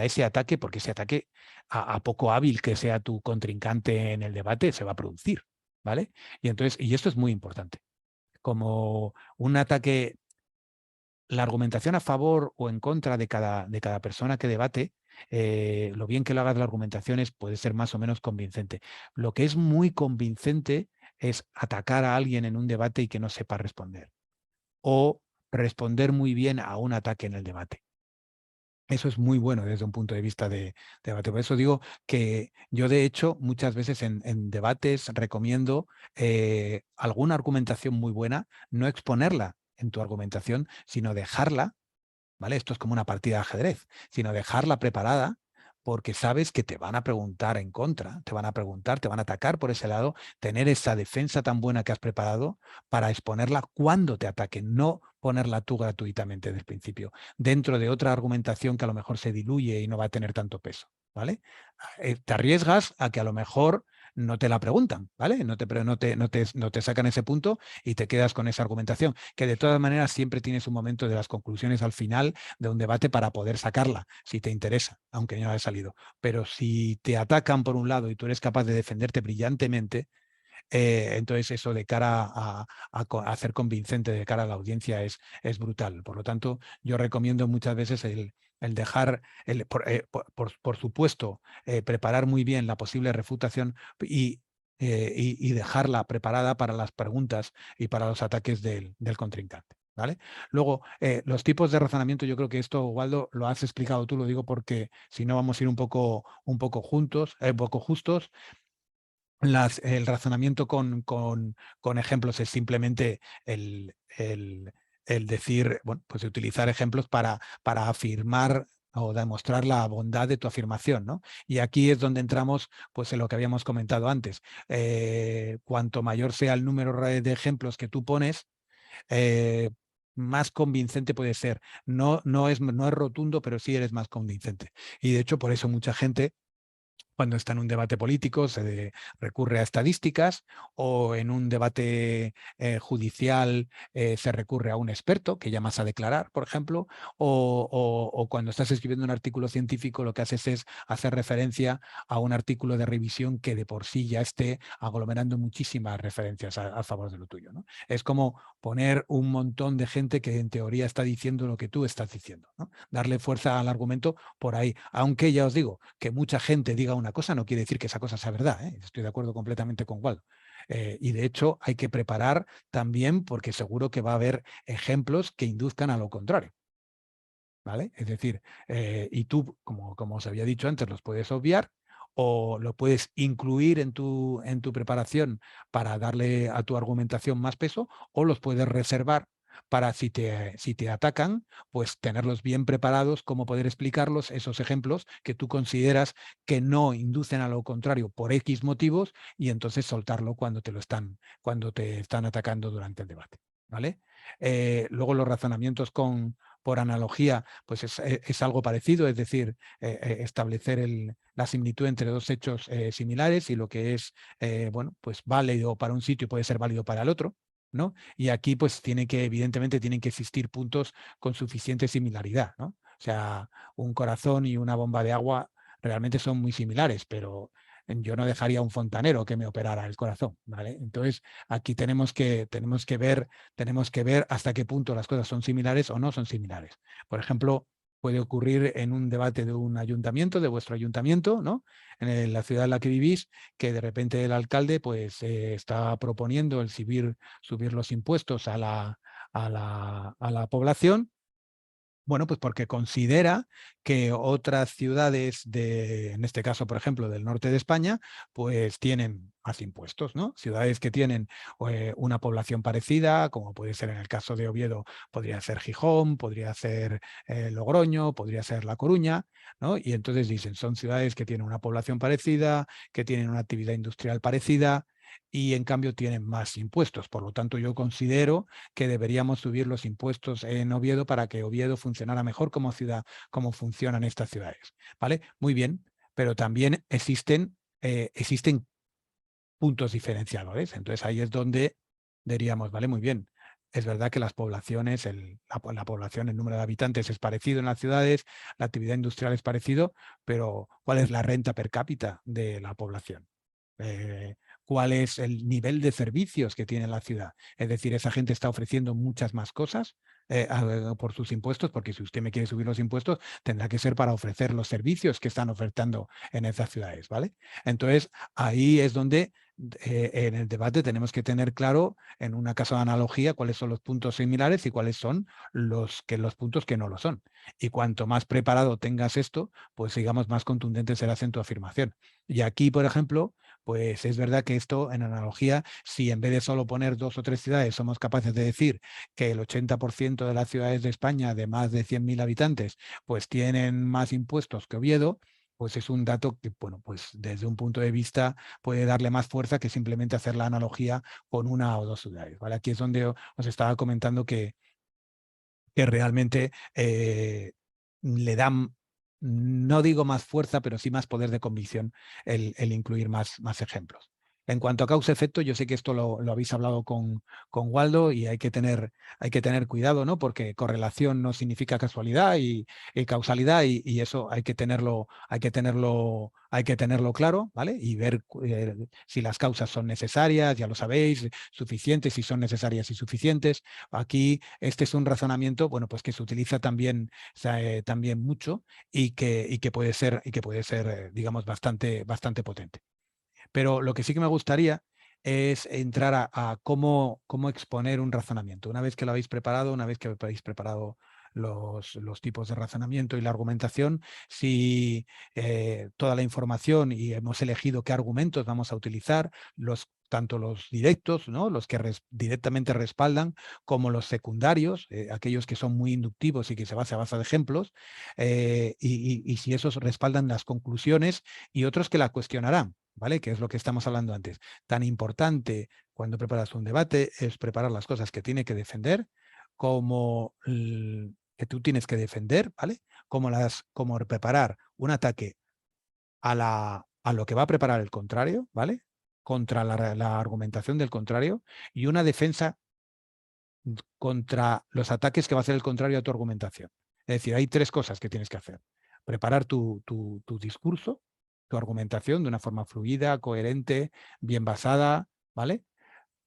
ese ataque, porque ese ataque, a poco hábil que sea tu contrincante en el debate, se va a producir, ¿vale? Y entonces, y esto es muy importante. Como un ataque, la argumentación a favor o en contra de cada persona que debate, lo bien que lo hagas de la argumentación puede ser más o menos convincente. Lo que es muy convincente es atacar a alguien en un debate y que no sepa responder. O responder muy bien a un ataque en el debate. Eso es muy bueno desde un punto de vista de debate. Por eso digo que yo, de hecho, muchas veces en debates recomiendo alguna argumentación muy buena, no exponerla en tu argumentación, sino dejarla, ¿vale? Esto es como una partida de ajedrez, sino dejarla preparada porque sabes que te van a preguntar en contra, te van a preguntar, te van a atacar por ese lado, tener esa defensa tan buena que has preparado para exponerla cuando te ataquen, no ponerla tú gratuitamente desde el principio, dentro de otra argumentación que a lo mejor se diluye y no va a tener tanto peso, ¿vale? Te arriesgas a que a lo mejor no te la preguntan, ¿vale? No te sacan ese punto y te quedas con esa argumentación, que de todas maneras siempre tienes un momento de las conclusiones al final de un debate para poder sacarla, si te interesa, aunque no haya salido. Pero si te atacan por un lado y tú eres capaz de defenderte brillantemente, entonces eso de cara a ser convincente de cara a la audiencia es brutal. Por lo tanto, yo recomiendo muchas veces el dejar, por supuesto, preparar muy bien la posible refutación y dejarla preparada para las preguntas y para los ataques del contrincante, ¿vale? Luego, los tipos de razonamiento, yo creo que esto, Waldo, lo has explicado tú, lo digo porque si no vamos a ir un poco justos. El razonamiento con ejemplos es simplemente el decir, bueno, pues utilizar ejemplos para afirmar o demostrar la bondad de tu afirmación, ¿no? Y aquí es donde entramos, pues, en lo que habíamos comentado antes. Cuanto mayor sea el número de ejemplos que tú pones, más convincente puede ser. No es rotundo, pero sí eres más convincente. Y de hecho, por eso mucha gente, cuando está en un debate político, se recurre a estadísticas, o en un debate judicial se recurre a un experto que llamas a declarar, por ejemplo, o cuando estás escribiendo un artículo científico, lo que haces es hacer referencia a un artículo de revisión que de por sí ya esté aglomerando muchísimas referencias a favor de lo tuyo, ¿no? Es como poner un montón de gente que en teoría está diciendo lo que tú estás diciendo, ¿no? Darle fuerza al argumento por ahí, aunque ya os digo que mucha gente diga una cosa no quiere decir que esa cosa sea verdad, ¿eh? Estoy de acuerdo completamente con Waldo. Y de hecho hay que preparar también, porque seguro que va a haber ejemplos que induzcan a lo contrario, ¿vale? Es decir, y tú, como os había dicho antes, los puedes obviar o lo puedes incluir en tu preparación para darle a tu argumentación más peso, o los puedes reservar para si te atacan, pues tenerlos bien preparados, cómo poder explicarlos, esos ejemplos que tú consideras que no inducen a lo contrario por X motivos, y entonces soltarlo cuando te están atacando durante el debate, ¿vale? Luego los razonamientos con por analogía, pues es algo parecido, es decir, establecer la similitud entre dos hechos similares y lo que es, bueno, pues válido para un sitio puede ser válido para el otro, ¿no? Y aquí, pues, evidentemente, tienen que existir puntos con suficiente similaridad, ¿no? O sea, un corazón y una bomba de agua realmente son muy similares, pero yo no dejaría a un fontanero que me operara el corazón, ¿vale? Entonces, aquí tenemos que ver hasta qué punto las cosas son similares o no son similares. Por ejemplo, puede ocurrir en un debate de un ayuntamiento, de vuestro ayuntamiento, ¿no? En la ciudad en la que vivís, que de repente el alcalde pues está proponiendo el subir los impuestos a la población. Bueno, pues porque considera que otras ciudades en este caso, por ejemplo, del norte de España, pues tienen más impuestos, ¿no? Ciudades que tienen una población parecida, como puede ser en el caso de Oviedo, podría ser Gijón, podría ser Logroño, podría ser La Coruña, ¿no? Y entonces dicen, son ciudades que tienen una población parecida, que tienen una actividad industrial parecida, y en cambio tienen más impuestos. Por lo tanto, yo considero que deberíamos subir los impuestos en Oviedo para que Oviedo funcionara mejor como ciudad, como funcionan estas ciudades. ¿Vale? Muy bien, pero también existen puntos diferenciadores. Entonces ahí es donde diríamos, vale, muy bien. Es verdad que las poblaciones, la población, el número de habitantes es parecido en las ciudades, la actividad industrial es parecido, pero ¿cuál es la renta per cápita de la población? ¿Cuál es el nivel de servicios que tiene la ciudad? Es decir, esa gente está ofreciendo muchas más cosas por sus impuestos, porque si usted me quiere subir los impuestos, tendrá que ser para ofrecer los servicios que están ofertando en esas ciudades, ¿vale? Entonces, ahí es donde en el debate tenemos que tener claro, en una caso de analogía, cuáles son los puntos similares y cuáles son los puntos que no lo son. Y cuanto más preparado tengas esto, pues digamos, más contundente serás en tu afirmación. Y aquí, por ejemplo, pues es verdad que esto, en analogía, si en vez de solo poner 2 o 3 ciudades, somos capaces de decir que el 80% de las ciudades de España de más de 100.000 habitantes, pues tienen más impuestos que Oviedo, pues es un dato que, bueno, pues desde un punto de vista puede darle más fuerza que simplemente hacer la analogía con una o dos ciudades, ¿vale? Aquí es donde os estaba comentando que realmente le dan, no digo más fuerza, pero sí más poder de convicción el incluir más ejemplos. En cuanto a causa-efecto, yo sé que esto lo habéis hablado con Waldo y hay que tener cuidado, ¿no? Porque correlación no significa casualidad y causalidad y eso hay que tenerlo claro, ¿vale? Y ver si las causas son necesarias, ya lo sabéis, suficientes, si son necesarias y suficientes. Aquí este es un razonamiento, bueno, pues que se utiliza también mucho y que puede ser, digamos, bastante potente. Pero lo que sí que me gustaría es entrar a cómo exponer un razonamiento. Una vez que lo habéis preparado, una vez que habéis preparado los tipos de razonamiento y la argumentación, si toda la información y hemos elegido qué argumentos vamos a utilizar, tanto los directos, ¿no? Los que directamente respaldan, como los secundarios, aquellos que son muy inductivos y que se basan de ejemplos, y si esos respaldan las conclusiones y otros que la cuestionarán, ¿vale? Que es lo que estamos hablando antes. Tan importante cuando preparas un debate es preparar las cosas que tiene que defender, como que tú tienes que defender, ¿vale? Como preparar un ataque a lo que va a preparar el contrario, ¿vale? Contra la argumentación del contrario, y una defensa contra los ataques que va a hacer el contrario a tu argumentación. Es decir, hay 3 cosas que tienes que hacer. Preparar tu discurso, tu argumentación de una forma fluida, coherente, bien basada, ¿vale?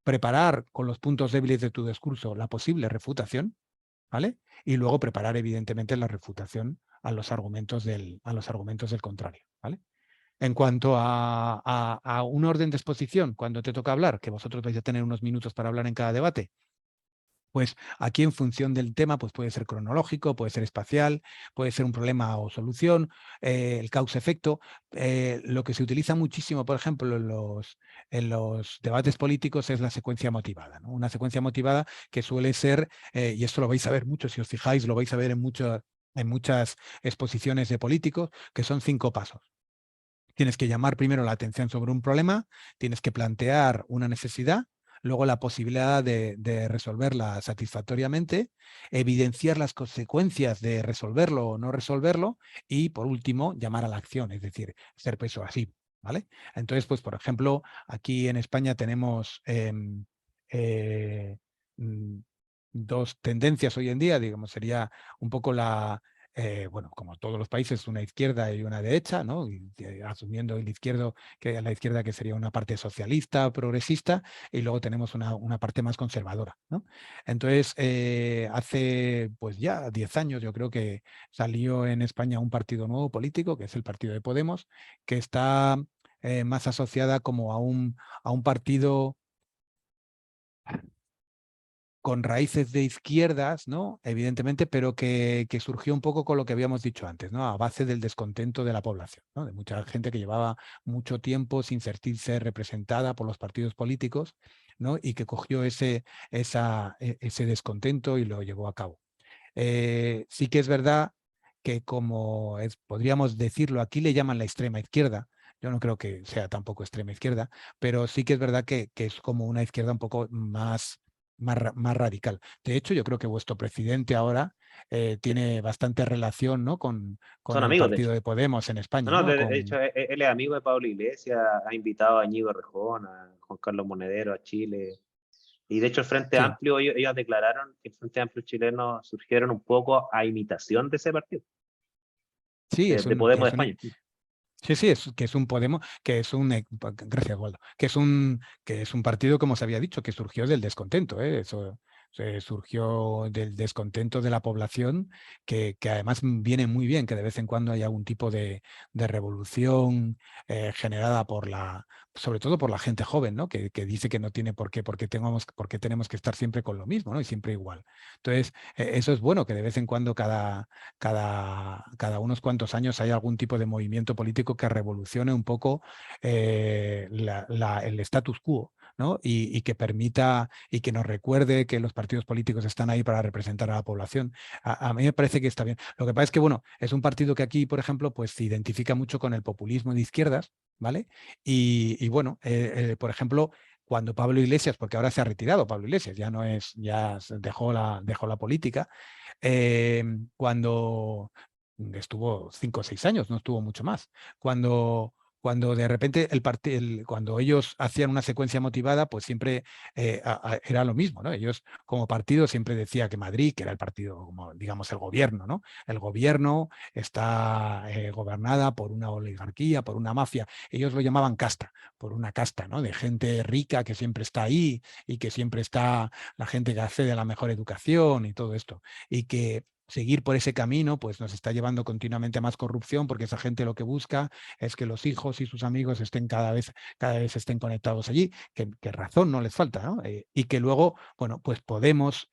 Preparar con los puntos débiles de tu discurso la posible refutación, ¿vale? Y luego preparar, evidentemente, la refutación a los argumentos del contrario, ¿vale? En cuanto a un orden de exposición, cuando te toca hablar, que vosotros vais a tener unos minutos para hablar en cada debate, pues aquí en función del tema, pues puede ser cronológico, puede ser espacial, puede ser un problema o solución, el causa-efecto. Lo que se utiliza muchísimo, por ejemplo, en los debates políticos es la secuencia motivada, ¿no? Una secuencia motivada que suele ser, y esto lo vais a ver mucho, si os fijáis, lo vais a ver en muchas exposiciones de políticos, que son 5 pasos. Tienes que llamar primero la atención sobre un problema, tienes que plantear una necesidad, luego la posibilidad de resolverla satisfactoriamente, evidenciar las consecuencias de resolverlo o no resolverlo y, por último, llamar a la acción, es decir, ser persuasivo, ¿vale? Entonces, pues, por ejemplo, aquí en España tenemos dos tendencias hoy en día, digamos, sería un poco bueno, como todos los países, una izquierda y una derecha, ¿no? Asumiendo la izquierda que sería una parte socialista, progresista, y luego tenemos una parte más conservadora, ¿no? Entonces, hace pues ya 10 años yo creo que salió en España un partido nuevo político, que es el Partido de Podemos, que está más asociada como a un partido con raíces de izquierdas, ¿no? Evidentemente, pero que surgió un poco con lo que habíamos dicho antes, ¿no? A base del descontento de la población, ¿no? De mucha gente que llevaba mucho tiempo sin sentirse representada por los partidos políticos, ¿no? Y que cogió ese descontento y lo llevó a cabo. Sí que es verdad que, como podríamos decirlo, aquí le llaman la extrema izquierda. Yo no creo que sea tampoco extrema izquierda, pero sí que es verdad que es como una izquierda un poco más radical. De hecho, yo creo que vuestro presidente ahora tiene bastante relación, ¿no? con Son el amigos, de partido hecho. de Podemos en No, España, no, ¿no? de hecho, él es amigo de Pablo Iglesias, ha invitado a Ñigo Rejón, a Juan Carlos Monedero, a Chile. Y de hecho el Frente Sí, Amplio, ellos declararon que el Frente Amplio chileno surgieron un poco a imitación de ese partido, sí, de Podemos de España. sí, sí, que es un Podemos, que es gracias, Waldo, que es un partido, como se había dicho, que surgió del descontento, ¿eh? Eso surgió del descontento de la población, que además viene muy bien que de vez en cuando haya algún tipo de revolución generada sobre todo por la gente joven, ¿no? Que dice que no tiene por qué, porque tenemos que estar siempre con lo mismo, ¿no? Y siempre igual. Entonces, eso es bueno, que de vez en cuando cada unos cuantos años hay algún tipo de movimiento político que revolucione un poco el status quo, ¿no? Y que permita y que nos recuerde que los partidos políticos están ahí para representar a la población. A mí me parece que está bien. Lo que pasa es que, bueno, es un partido que aquí, por ejemplo, pues se identifica mucho con el populismo de izquierdas, ¿vale? Y bueno, por ejemplo, cuando Pablo Iglesias, porque ahora se ha retirado Pablo Iglesias, ya dejó la política, cuando estuvo 5 o 6 años, no estuvo mucho más. Cuando de repente cuando ellos hacían una secuencia motivada, pues siempre era lo mismo, ¿no? Ellos como partido siempre decía que Madrid, que era el partido, como digamos el gobierno, ¿no? El gobierno está gobernada por una oligarquía, por una mafia. Ellos lo llamaban casta, por una casta, ¿no? De gente rica que siempre está ahí y que siempre está la gente que accede a la mejor educación y todo esto. Y que seguir por ese camino pues nos está llevando continuamente a más corrupción, porque esa gente lo que busca es que los hijos y sus amigos estén cada vez estén conectados allí, que razón no les falta, ¿no? Y que luego, bueno, pues Podemos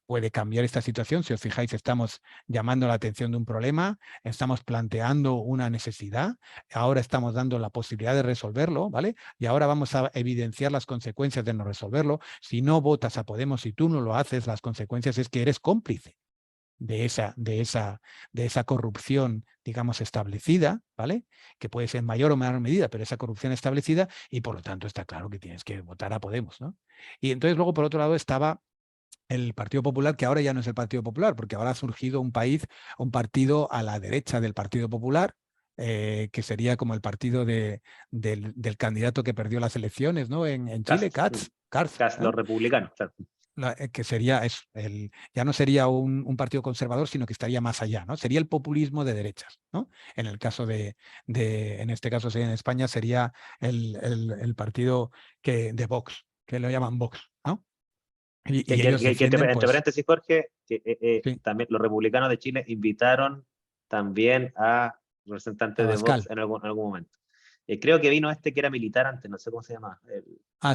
puede cambiar esta situación. Si os fijáis, estamos llamando la atención de un problema, estamos planteando una necesidad, ahora estamos dando la posibilidad de resolverlo, ¿vale? Y ahora vamos a evidenciar las consecuencias de no resolverlo. Si no votas a Podemos, si tú no lo haces, las consecuencias es que eres cómplice de esa corrupción, digamos, establecida, ¿vale? Que puede ser en mayor o menor medida, pero esa corrupción establecida, y por lo tanto está claro que tienes que votar a Podemos, ¿no? Y entonces luego, por otro lado, estaba el Partido Popular, que ahora ya no es el Partido Popular, porque ahora ha surgido un partido a la derecha del Partido Popular, que sería como el partido del candidato que perdió las elecciones, ¿no? En Chile, Katz, Cast, los ¿no? republicanos, claro. Que sería ya no sería un partido conservador, sino que estaría más allá, ¿no? Sería el populismo de derechas, ¿no? En el caso en este caso en España sería el partido de Vox, que lo llaman Vox, ¿no? Y ellos defienden, Entre pues, paréntesis, Jorge, sí, también los republicanos de Chile invitaron también a representantes de Abascal. Vox en algún momento. Creo que vino que era militar antes, no sé cómo se llama.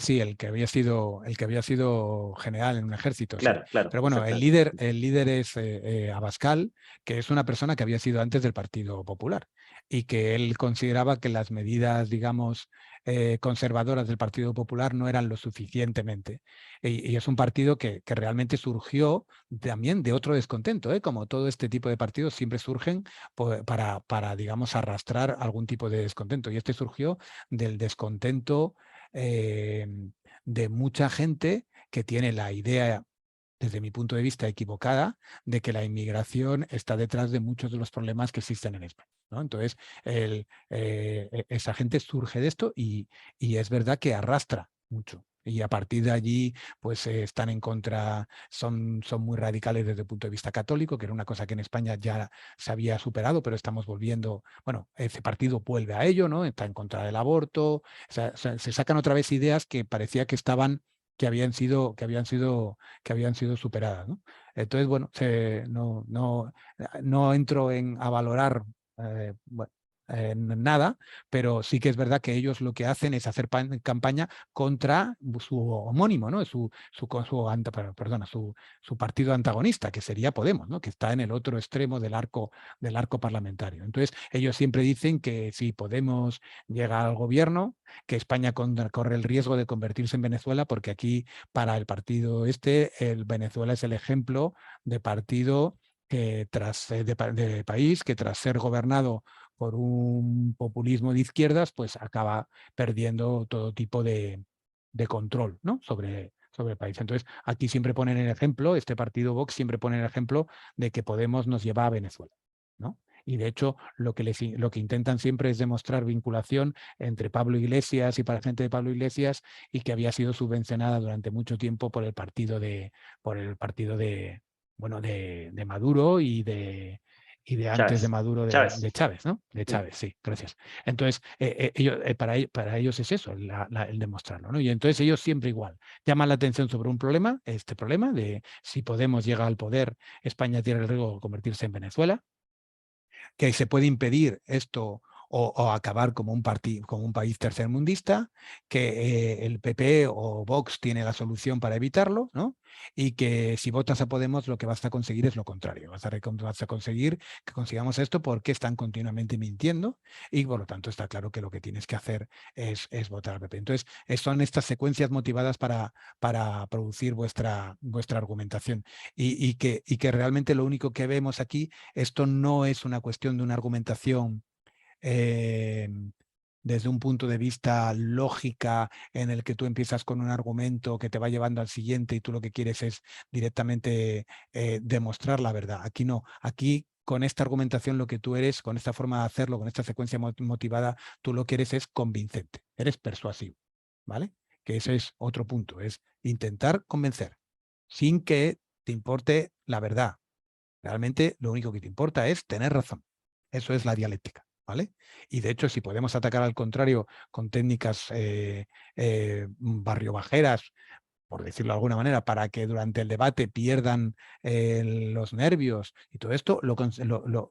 Sí, el que había sido general en un ejército, sí. Claro, claro, Pero bueno, el exactamente. líder es Abascal, que es una persona que había sido antes del Partido Popular y que él consideraba que las medidas, digamos, conservadoras del Partido Popular no eran lo suficientemente. Y es un partido que realmente surgió también de otro descontento, ¿eh? Como todo este tipo de partidos siempre surgen para, digamos, arrastrar algún tipo de descontento. Y este surgió del descontento de mucha gente que tiene la idea, desde mi punto de vista, equivocada, de que la inmigración está detrás de muchos de los problemas que existen en España, ¿no? Entonces, esa gente surge de esto y es verdad que arrastra mucho. Y a partir de allí, pues están en contra, son muy radicales desde el punto de vista católico, que era una cosa que en España ya se había superado, pero estamos volviendo, bueno, ese partido vuelve a ello, ¿no? Está en contra del aborto, o sea, se sacan otra vez ideas que parecía que estaban, que habían sido superadas, ¿no? Entonces, bueno, no entro a valorar nada, pero sí que es verdad que ellos lo que hacen es hacer campaña contra su homónimo, ¿no? Su partido antagonista, que sería Podemos, ¿no? Que está en el otro extremo del arco parlamentario. Entonces, ellos siempre dicen que si Podemos llega al gobierno, que España corre el riesgo de convertirse en Venezuela, porque aquí, para el partido el Venezuela es el ejemplo de partido que de país que tras ser gobernado por un populismo de izquierdas, pues acaba perdiendo todo tipo de control, ¿no? sobre el país. Entonces, aquí siempre ponen el ejemplo, este partido Vox siempre pone el ejemplo de que Podemos nos lleva a Venezuela, ¿no? Y de hecho, lo que intentan siempre es demostrar vinculación entre Pablo Iglesias y para gente de Pablo Iglesias, y que había sido subvencionada durante mucho tiempo por el partido de Maduro y de antes de Chávez. Maduro Chávez. de Chávez, ¿no? De Chávez, sí, gracias. Entonces, para ellos es eso, el demostrarlo, ¿no? Y entonces ellos siempre igual llaman la atención sobre un problema, este problema de si Podemos llega al poder, España tiene el riesgo de convertirse en Venezuela, que se puede impedir esto o acabar como un país tercermundista, que el PP o Vox tiene la solución para evitarlo, ¿no? Y que si votas a Podemos lo que vas a conseguir es lo contrario. Vas a conseguir que consigamos esto porque están continuamente mintiendo y por lo tanto está claro que lo que tienes que hacer es votar al PP. Entonces, son estas secuencias motivadas para producir vuestra argumentación y que realmente lo único que vemos aquí, esto no es una cuestión de una argumentación desde un punto de vista lógica, en el que tú empiezas con un argumento que te va llevando al siguiente y tú lo que quieres es directamente demostrar la verdad. Aquí no, aquí con esta argumentación lo que tú eres, con esta forma de hacerlo, con esta secuencia motivada, tú lo que eres es convincente, eres persuasivo, ¿vale? Que ese es otro punto, es intentar convencer sin que te importe la verdad. Realmente lo único que te importa es tener razón. Eso es la dialéctica, ¿vale? Y de hecho, si podemos atacar al contrario con técnicas barriobajeras, por decirlo de alguna manera, para que durante el debate pierdan los nervios y todo esto, lo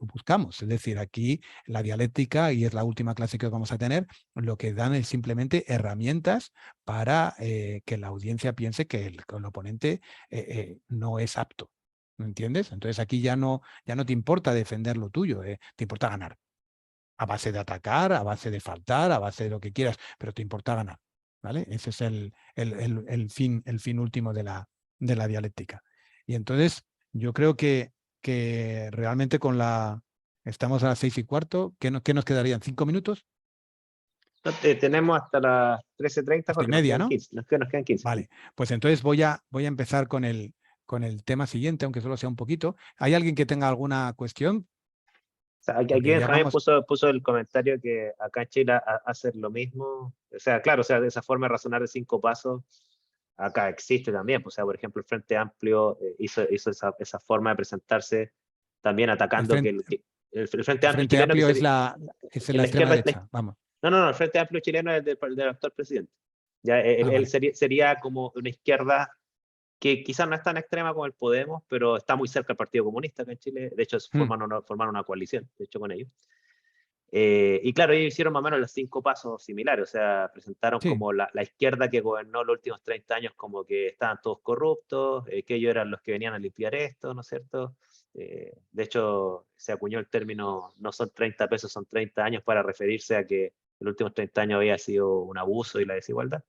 buscamos. Es decir, aquí la dialéctica, y es la última clase que vamos a tener, lo que dan es simplemente herramientas para que la audiencia piense que el oponente no es apto. ¿Me entiendes? Entonces aquí ya no te importa defender lo tuyo, te importa ganar. A base de atacar, a base de faltar, a base de lo que quieras, pero te importa ganar. ¿Vale? Ese es el fin último de la dialéctica. Y entonces yo creo que realmente estamos a las 6:15, ¿qué nos quedarían? ¿5 minutos? Tenemos hasta las 13:30, Jorge, nos 13:30, quedan ¿no? 15. Nos quedan 15. Vale, pues entonces voy a empezar con el tema siguiente, aunque solo sea un poquito. ¿Hay alguien que tenga alguna cuestión? O sea, aquí Porque ya Benjamín vamos. puso el comentario que acá en Chile hacen lo mismo. O sea, claro, o sea, de esa forma de razonar de 5 pasos, acá existe también. O sea, por ejemplo, el Frente Amplio hizo esa forma de presentarse también atacando el Frente El Amplio Frente chileno, que Amplio es sería la la extrema izquierda. derecha, vamos. No, el Frente Amplio chileno es del actual presidente. Ya, él Vale. sería como una izquierda que quizás no es tan extrema como el Podemos, pero está muy cerca del Partido Comunista acá en Chile. De hecho, formaron una coalición, de hecho, con ellos. Y claro, ellos hicieron más o menos los 5 pasos similares, o sea, presentaron Sí, como la izquierda que gobernó los últimos 30 años como que estaban todos corruptos, que ellos eran los que venían a limpiar esto, ¿no es cierto? De hecho, se acuñó el término, no son 30 pesos, son 30 años, para referirse a que los últimos 30 años había sido un abuso y la desigualdad.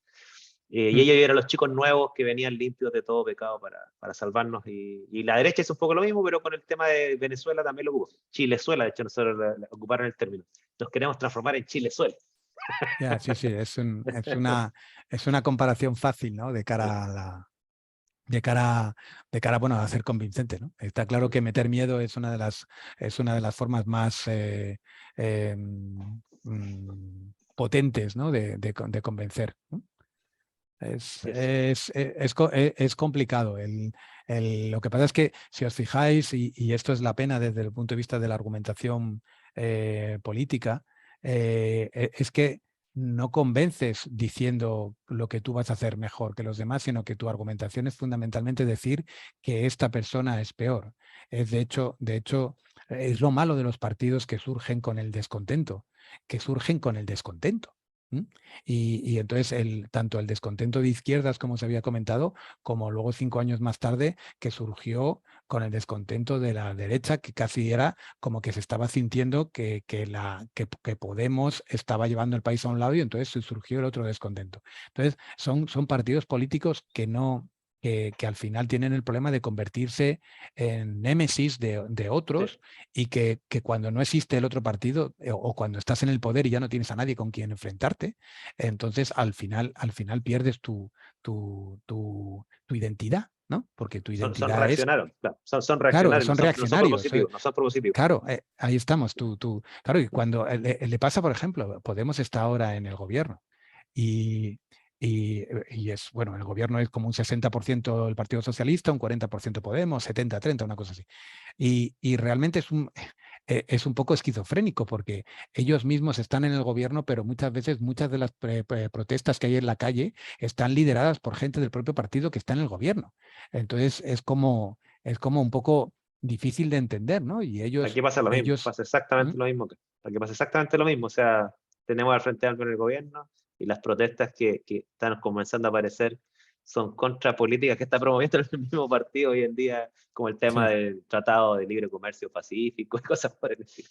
Y ellos eran los chicos nuevos que venían limpios de todo pecado para salvarnos. Y la derecha es un poco lo mismo, pero con el tema de Venezuela también lo ocupó. Chilezuela, de hecho, nosotros ocuparon el término. Nos queremos transformar en Chilezuela. Ya, sí, sí, es una comparación fácil, ¿no? De cara a la, de cara, bueno, a ser convincente, ¿no? Está claro que meter miedo es una de las formas más potentes, ¿no? de convencer, ¿no? Así es. Es complicado. Lo que pasa es que, si os fijáis, y esto es la pena desde el punto de vista de la argumentación política, es que no convences diciendo lo que tú vas a hacer mejor que los demás, sino que tu argumentación es fundamentalmente decir que esta persona es peor. De hecho, es lo malo de los partidos que surgen con el descontento, que surgen con el descontento. ¿M? Y entonces tanto el descontento de izquierdas, como se había comentado, como luego 5 años más tarde, que surgió con el descontento de la derecha, que casi era como que se estaba sintiendo que Podemos estaba llevando el país a un lado, y entonces surgió el otro descontento. Entonces son partidos políticos que al final tienen el problema de convertirse en némesis de otros, y que cuando no existe el otro partido, o cuando estás en el poder y ya no tienes a nadie con quien enfrentarte, entonces al final pierdes tu identidad, ¿no? Porque tu Son identidad es, reaccionarios, claro, son claro, reaccionarios, son no son reaccionarios. propositivos, no son propositivos. Claro, ahí estamos. Claro, y cuando le pasa, por ejemplo, Podemos está ahora en el gobierno, y, y es, bueno, el gobierno es como un 60% el Partido Socialista, un 40% Podemos, 70-30, una cosa así. Y realmente es un poco esquizofrénico, porque ellos mismos están en el gobierno, pero muchas veces muchas de las protestas que hay en la calle están lideradas por gente del propio partido que está en el gobierno. Entonces es como un poco difícil de entender, ¿no? Y Aquí pasa lo mismo, pasa exactamente ¿Mm? lo mismo. Aquí pasa exactamente lo mismo. O sea, tenemos al Frente Amplio en el gobierno y las protestas que están comenzando a aparecer son contra políticas que está promoviendo el mismo partido hoy en día, como el tema Sí. del Tratado de Libre Comercio Pacífico y cosas por el estilo.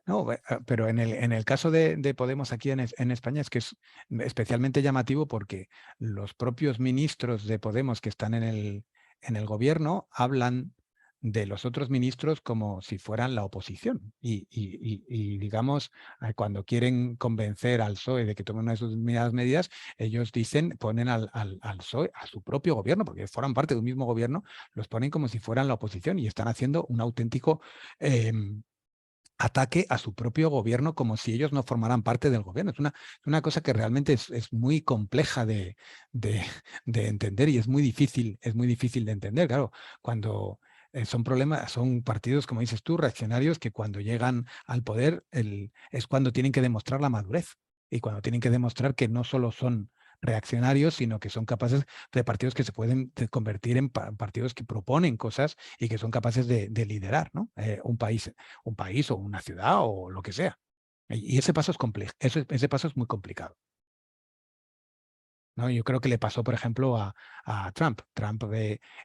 No, pero en el caso de Podemos aquí en España, es que es especialmente llamativo, porque los propios ministros de Podemos que están en el gobierno hablan de los otros ministros como si fueran la oposición. Y digamos, cuando quieren convencer al PSOE de que tome una de sus medidas, ellos ponen al PSOE, a su propio gobierno, porque forman parte de un mismo gobierno, los ponen como si fueran la oposición, y están haciendo un auténtico ataque a su propio gobierno, como si ellos no formaran parte del gobierno. Es una cosa que realmente es muy compleja de entender, y es muy difícil de entender. Claro, cuando son partidos, como dices tú, reaccionarios, que cuando llegan al poder es cuando tienen que demostrar la madurez, y cuando tienen que demostrar que no solo son reaccionarios, sino que son capaces de partidos que se pueden convertir en partidos que proponen cosas y que son capaces de liderar, ¿no? Un país o una ciudad o lo que sea. Y ese paso es complejo, ese paso es muy complicado, ¿no? Yo creo que le pasó, por ejemplo, a Trump. Trump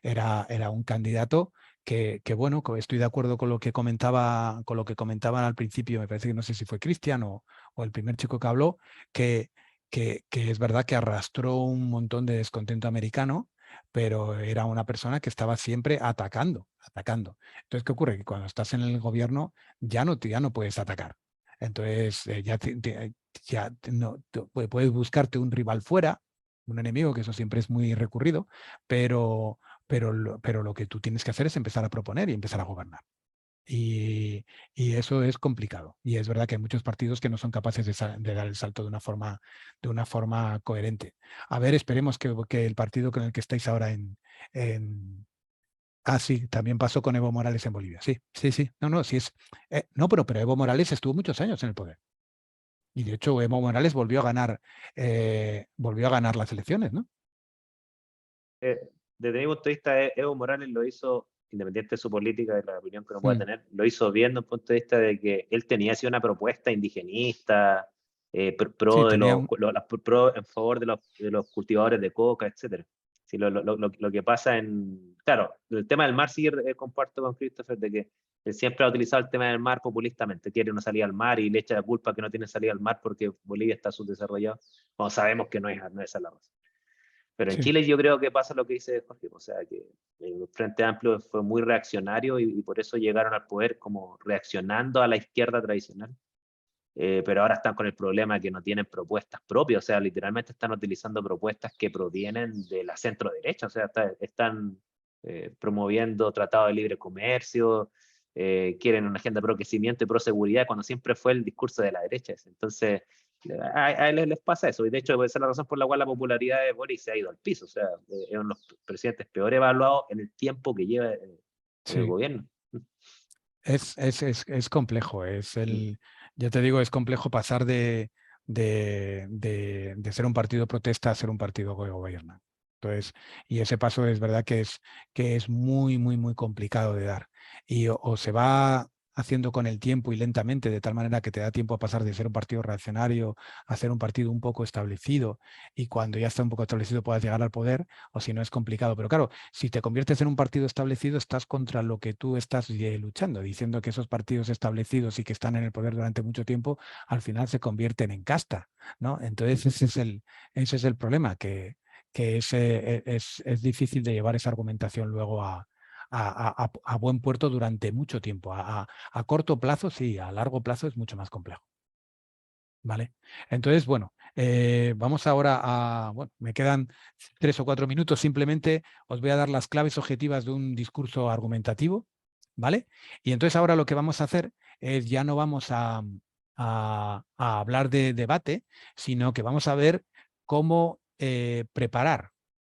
era un candidato que, bueno, estoy de acuerdo con lo que comentaban al principio. Me parece que, no sé si fue Cristian o el primer chico que habló, que es verdad que arrastró un montón de descontento americano, pero era una persona que estaba siempre atacando. Entonces, ¿qué ocurre? Que cuando estás en el gobierno ya no puedes atacar. Entonces, puedes buscarte un rival fuera, un enemigo, que eso siempre es muy recurrido, pero lo que tú tienes que hacer es empezar a proponer y empezar a gobernar. Y eso es complicado. Y es verdad que hay muchos partidos que no son capaces de dar el salto de una forma coherente. A ver, esperemos que el partido con el que estáis ahora sí, también pasó con Evo Morales en Bolivia. Sí, sí, sí. No, sí es. No, pero Evo Morales estuvo muchos años en el poder. Y de hecho, Evo Morales volvió a ganar las elecciones, ¿no? Desde mi punto de vista, Evo Morales lo hizo, independiente de su política, de la opinión que uno pueda Mm. tener, lo hizo bien desde el punto de vista de que él tenía así una propuesta indigenista, Sí, pro en favor de los cultivadores de coca, etc. Sí, lo que pasa claro, el tema del mar sí comparto con Christopher, de que él siempre ha utilizado el tema del mar populistamente, quiere una salida al mar y le echa la culpa que no tiene salida al mar porque Bolivia está subdesarrollado, cuando sabemos que no es esa la razón. Pero en sí. Chile yo creo que pasa lo que dice Jorge, o sea, que el Frente Amplio fue muy reaccionario y por eso llegaron al poder como reaccionando a la izquierda tradicional. pero ahora están con el problema que no tienen propuestas propias, o sea, literalmente están utilizando propuestas que provienen de la centro derecha, o sea, están promoviendo tratados de libre comercio, quieren una agenda pro crecimiento y pro seguridad, cuando siempre fue el discurso de la derecha. Entonces, a ellos les pasa eso, y de hecho esa es la razón por la cual la popularidad de Boris se ha ido al piso, o sea, es uno de los presidentes peor evaluados en el tiempo que lleva en el gobierno. Es complejo, ya te digo, es complejo pasar de ser un partido protesta a ser un partido que gobierna. Entonces, y ese paso es verdad que es muy, muy, muy complicado de dar. Y o se va haciendo con el tiempo y lentamente, de tal manera que te da tiempo a pasar de ser un partido reaccionario a ser un partido un poco establecido, y cuando ya está un poco establecido puedas llegar al poder, o si no es complicado. Pero claro, si te conviertes en un partido establecido, estás contra lo que tú estás luchando, diciendo que esos partidos establecidos y que están en el poder durante mucho tiempo, al final se convierten en casta, ¿no? Entonces ese es el problema, que es difícil de llevar esa argumentación luego a buen puerto durante mucho tiempo. A corto plazo sí, a largo plazo es mucho más complejo. ¿Vale? Entonces, bueno, vamos ahora a... Bueno, me quedan 3 o 4 minutos. Simplemente os voy a dar las claves objetivas de un discurso argumentativo, ¿vale? Y entonces ahora lo que vamos a hacer es, ya no vamos a hablar de debate, sino que vamos a ver cómo preparar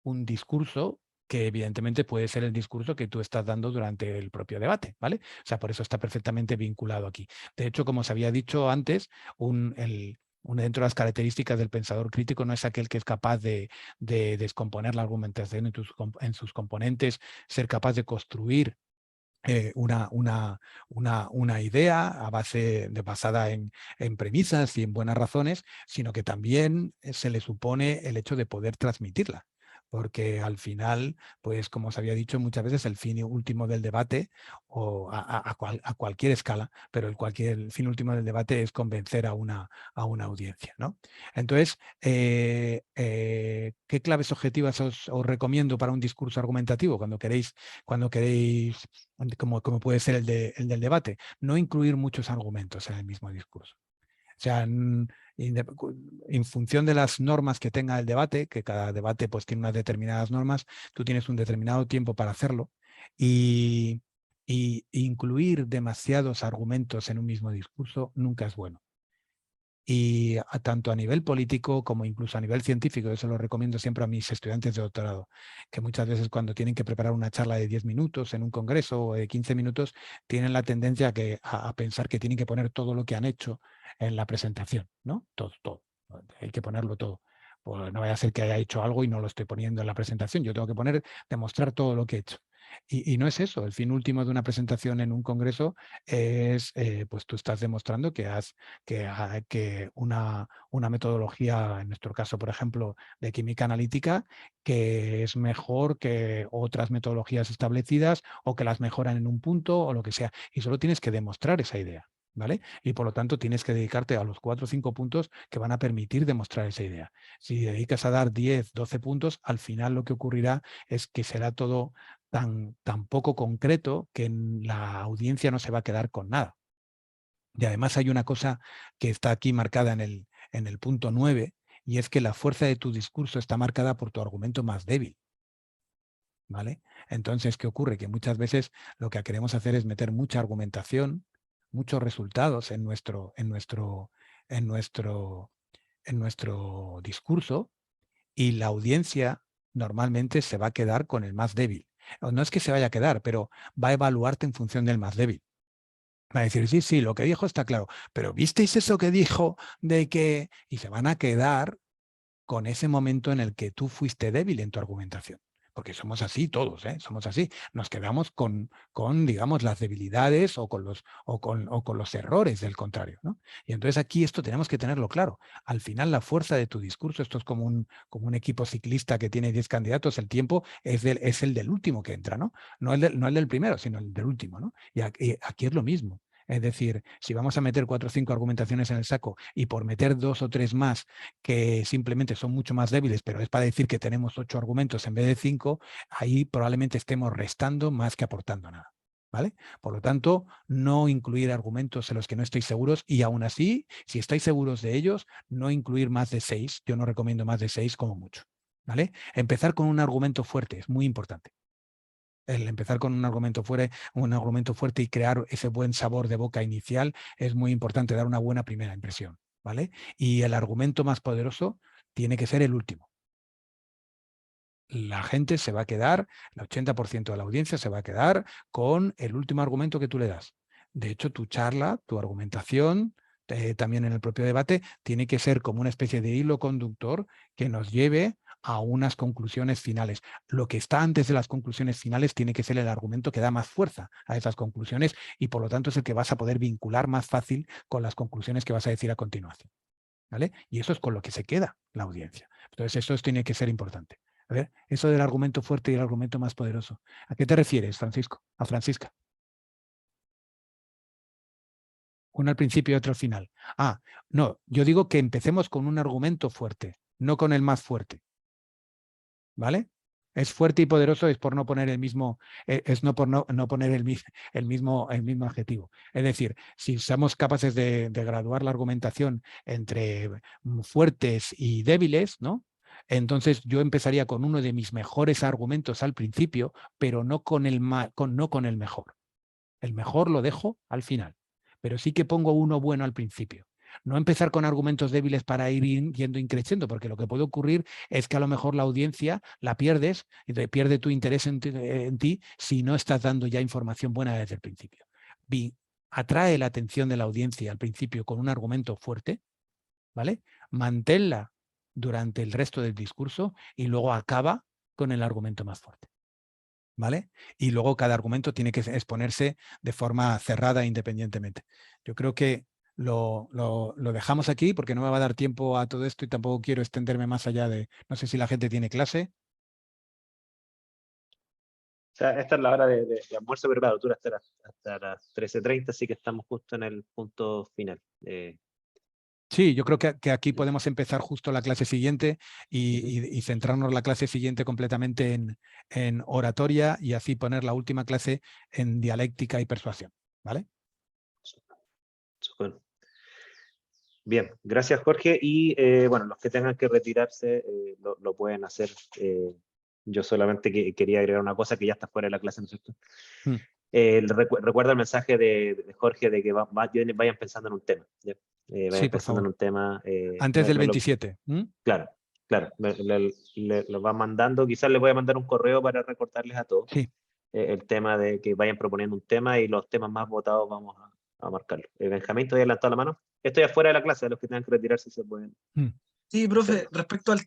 un discurso que evidentemente puede ser el discurso que tú estás dando durante el propio debate, ¿vale? O sea, por eso está perfectamente vinculado aquí. De hecho, como os había dicho antes, dentro de las características del pensador crítico no es aquel que es capaz de descomponer la argumentación en sus componentes, ser capaz de construir una idea basada en premisas y en buenas razones, sino que también se le supone el hecho de poder transmitirla. Porque al final, pues como os había dicho muchas veces, el fin último del debate, o a cualquier escala, pero el fin último del debate es convencer a una audiencia, ¿no? Entonces, ¿qué claves objetivas os recomiendo para un discurso argumentativo cuando queréis, como puede ser el del debate? No incluir muchos argumentos en el mismo discurso. O sea, en función de las normas que tenga el debate, que cada debate pues tiene unas determinadas normas, tú tienes un determinado tiempo para hacerlo, y incluir demasiados argumentos en un mismo discurso nunca es bueno. Y tanto a nivel político como incluso a nivel científico, eso lo recomiendo siempre a mis estudiantes de doctorado, que muchas veces cuando tienen que preparar una charla de 10 minutos en un congreso o de 15 minutos, tienen la tendencia a pensar que tienen que poner todo lo que han hecho en la presentación, ¿no? Todo. Hay que ponerlo todo. Pues no vaya a ser que haya hecho algo y no lo estoy poniendo en la presentación. Yo tengo que demostrar todo lo que he hecho. Y no es eso. El fin último de una presentación en un congreso es, pues tú estás demostrando que una metodología, en nuestro caso, por ejemplo, de química analítica, que es mejor que otras metodologías establecidas, o que las mejoran en un punto o lo que sea. Y solo tienes que demostrar esa idea, ¿vale? Y por lo tanto tienes que dedicarte a los 4 o 5 puntos que van a permitir demostrar esa idea. Si dedicas a dar 10, 12 puntos, al final lo que ocurrirá es que será todo tan poco concreto que la audiencia no se va a quedar con nada. Y además hay una cosa que está aquí marcada en el punto 9, y es que la fuerza de tu discurso está marcada por tu argumento más débil, ¿vale? Entonces, ¿qué ocurre? Que muchas veces lo que queremos hacer es meter mucha argumentación, muchos resultados en nuestro discurso, y la audiencia normalmente se va a quedar con el más débil. O no es que se vaya a quedar, pero va a evaluarte en función del más débil. Va a decir, sí, lo que dijo está claro, pero ¿visteis eso que dijo de que...? Y se van a quedar con ese momento en el que tú fuiste débil en tu argumentación. Porque somos así todos, ¿eh? Somos así. Nos quedamos con digamos, las debilidades o con los errores del contrario, ¿no? Y entonces aquí esto tenemos que tenerlo claro. Al final la fuerza de tu discurso, esto es como un equipo ciclista que tiene 10 candidatos, el tiempo es el del último que entra, ¿no? No el del primero, sino el del último, ¿no? Y aquí es lo mismo. Es decir, si vamos a meter 4 o 5 argumentaciones en el saco, y por meter 2 o 3 más que simplemente son mucho más débiles, pero es para decir que tenemos 8 argumentos en vez de 5, ahí probablemente estemos restando más que aportando nada. ¿vale? Por lo tanto, no incluir argumentos en los que no estéis seguros y aún así, si estáis seguros de ellos, no incluir más de 6. Yo no recomiendo más de 6 como mucho, ¿vale? Empezar con un argumento fuerte es muy importante. El empezar con un argumento fuerte y crear ese buen sabor de boca inicial es muy importante, dar una buena primera impresión, ¿vale? Y el argumento más poderoso tiene que ser el último. La gente se va a quedar, el 80% de la audiencia se va a quedar con el último argumento que tú le das. De hecho, tu charla, tu argumentación, también en el propio debate, tiene que ser como una especie de hilo conductor que nos lleve a unas conclusiones finales. Lo que está antes de las conclusiones finales tiene que ser el argumento que da más fuerza a esas conclusiones y por lo tanto es el que vas a poder vincular más fácil con las conclusiones que vas a decir a continuación, ¿vale? Y eso es con lo que se queda la audiencia. Entonces eso tiene que ser importante. A ver, eso del argumento fuerte y el argumento más poderoso. ¿A qué te refieres, Francisco? A Francisca. Uno al principio y otro al final. Ah, no, yo digo que empecemos con un argumento fuerte, no con el más fuerte. ¿Vale? Es fuerte y poderoso es por no poner el mismo, es no por no poner el mismo adjetivo. Es decir, si somos capaces de graduar la argumentación entre fuertes y débiles, ¿no? Entonces yo empezaría con uno de mis mejores argumentos al principio, pero no con el mejor. El mejor lo dejo al final, pero sí que pongo uno bueno al principio. No empezar con argumentos débiles para ir yendo increciendo, porque lo que puede ocurrir es que a lo mejor la audiencia la pierdes y pierde tu interés en ti si no estás dando ya información buena desde el principio. Atrae la atención de la audiencia al principio con un argumento fuerte, ¿vale? Manténla durante el resto del discurso y luego acaba con el argumento más fuerte, ¿vale? Y luego cada argumento tiene que exponerse de forma cerrada independientemente. Yo creo que lo dejamos aquí porque no me va a dar tiempo a todo esto y tampoco quiero extenderme más allá de... No sé si la gente tiene clase. O sea, esta es la hora de almuerzo, pero claro, dura hasta las 13:30, así que estamos justo en el punto final. Sí, yo creo que aquí podemos empezar justo la clase siguiente y centrarnos la clase siguiente completamente en oratoria y así poner la última clase en dialéctica y persuasión, ¿vale? Super. Bien, gracias Jorge. Y bueno, los que tengan que retirarse lo pueden hacer. Yo solamente quería agregar una cosa que ya está fuera de la clase, ¿no es cierto? Recuerda el mensaje de Jorge de que vayan pensando en un tema. ¿ya? Vayan Sí, por pensando en favor. un tema. Antes del 27. Claro, claro. Lo va mandando. Quizás les voy a mandar un correo para recordarles a todos. Sí. El tema de que vayan proponiendo un tema y los temas más votados vamos a marcarlo. Benjamín, ¿todavía levantado la mano? Estoy afuera de la clase, los que tengan que retirarse se pueden. Sí, profe, respecto al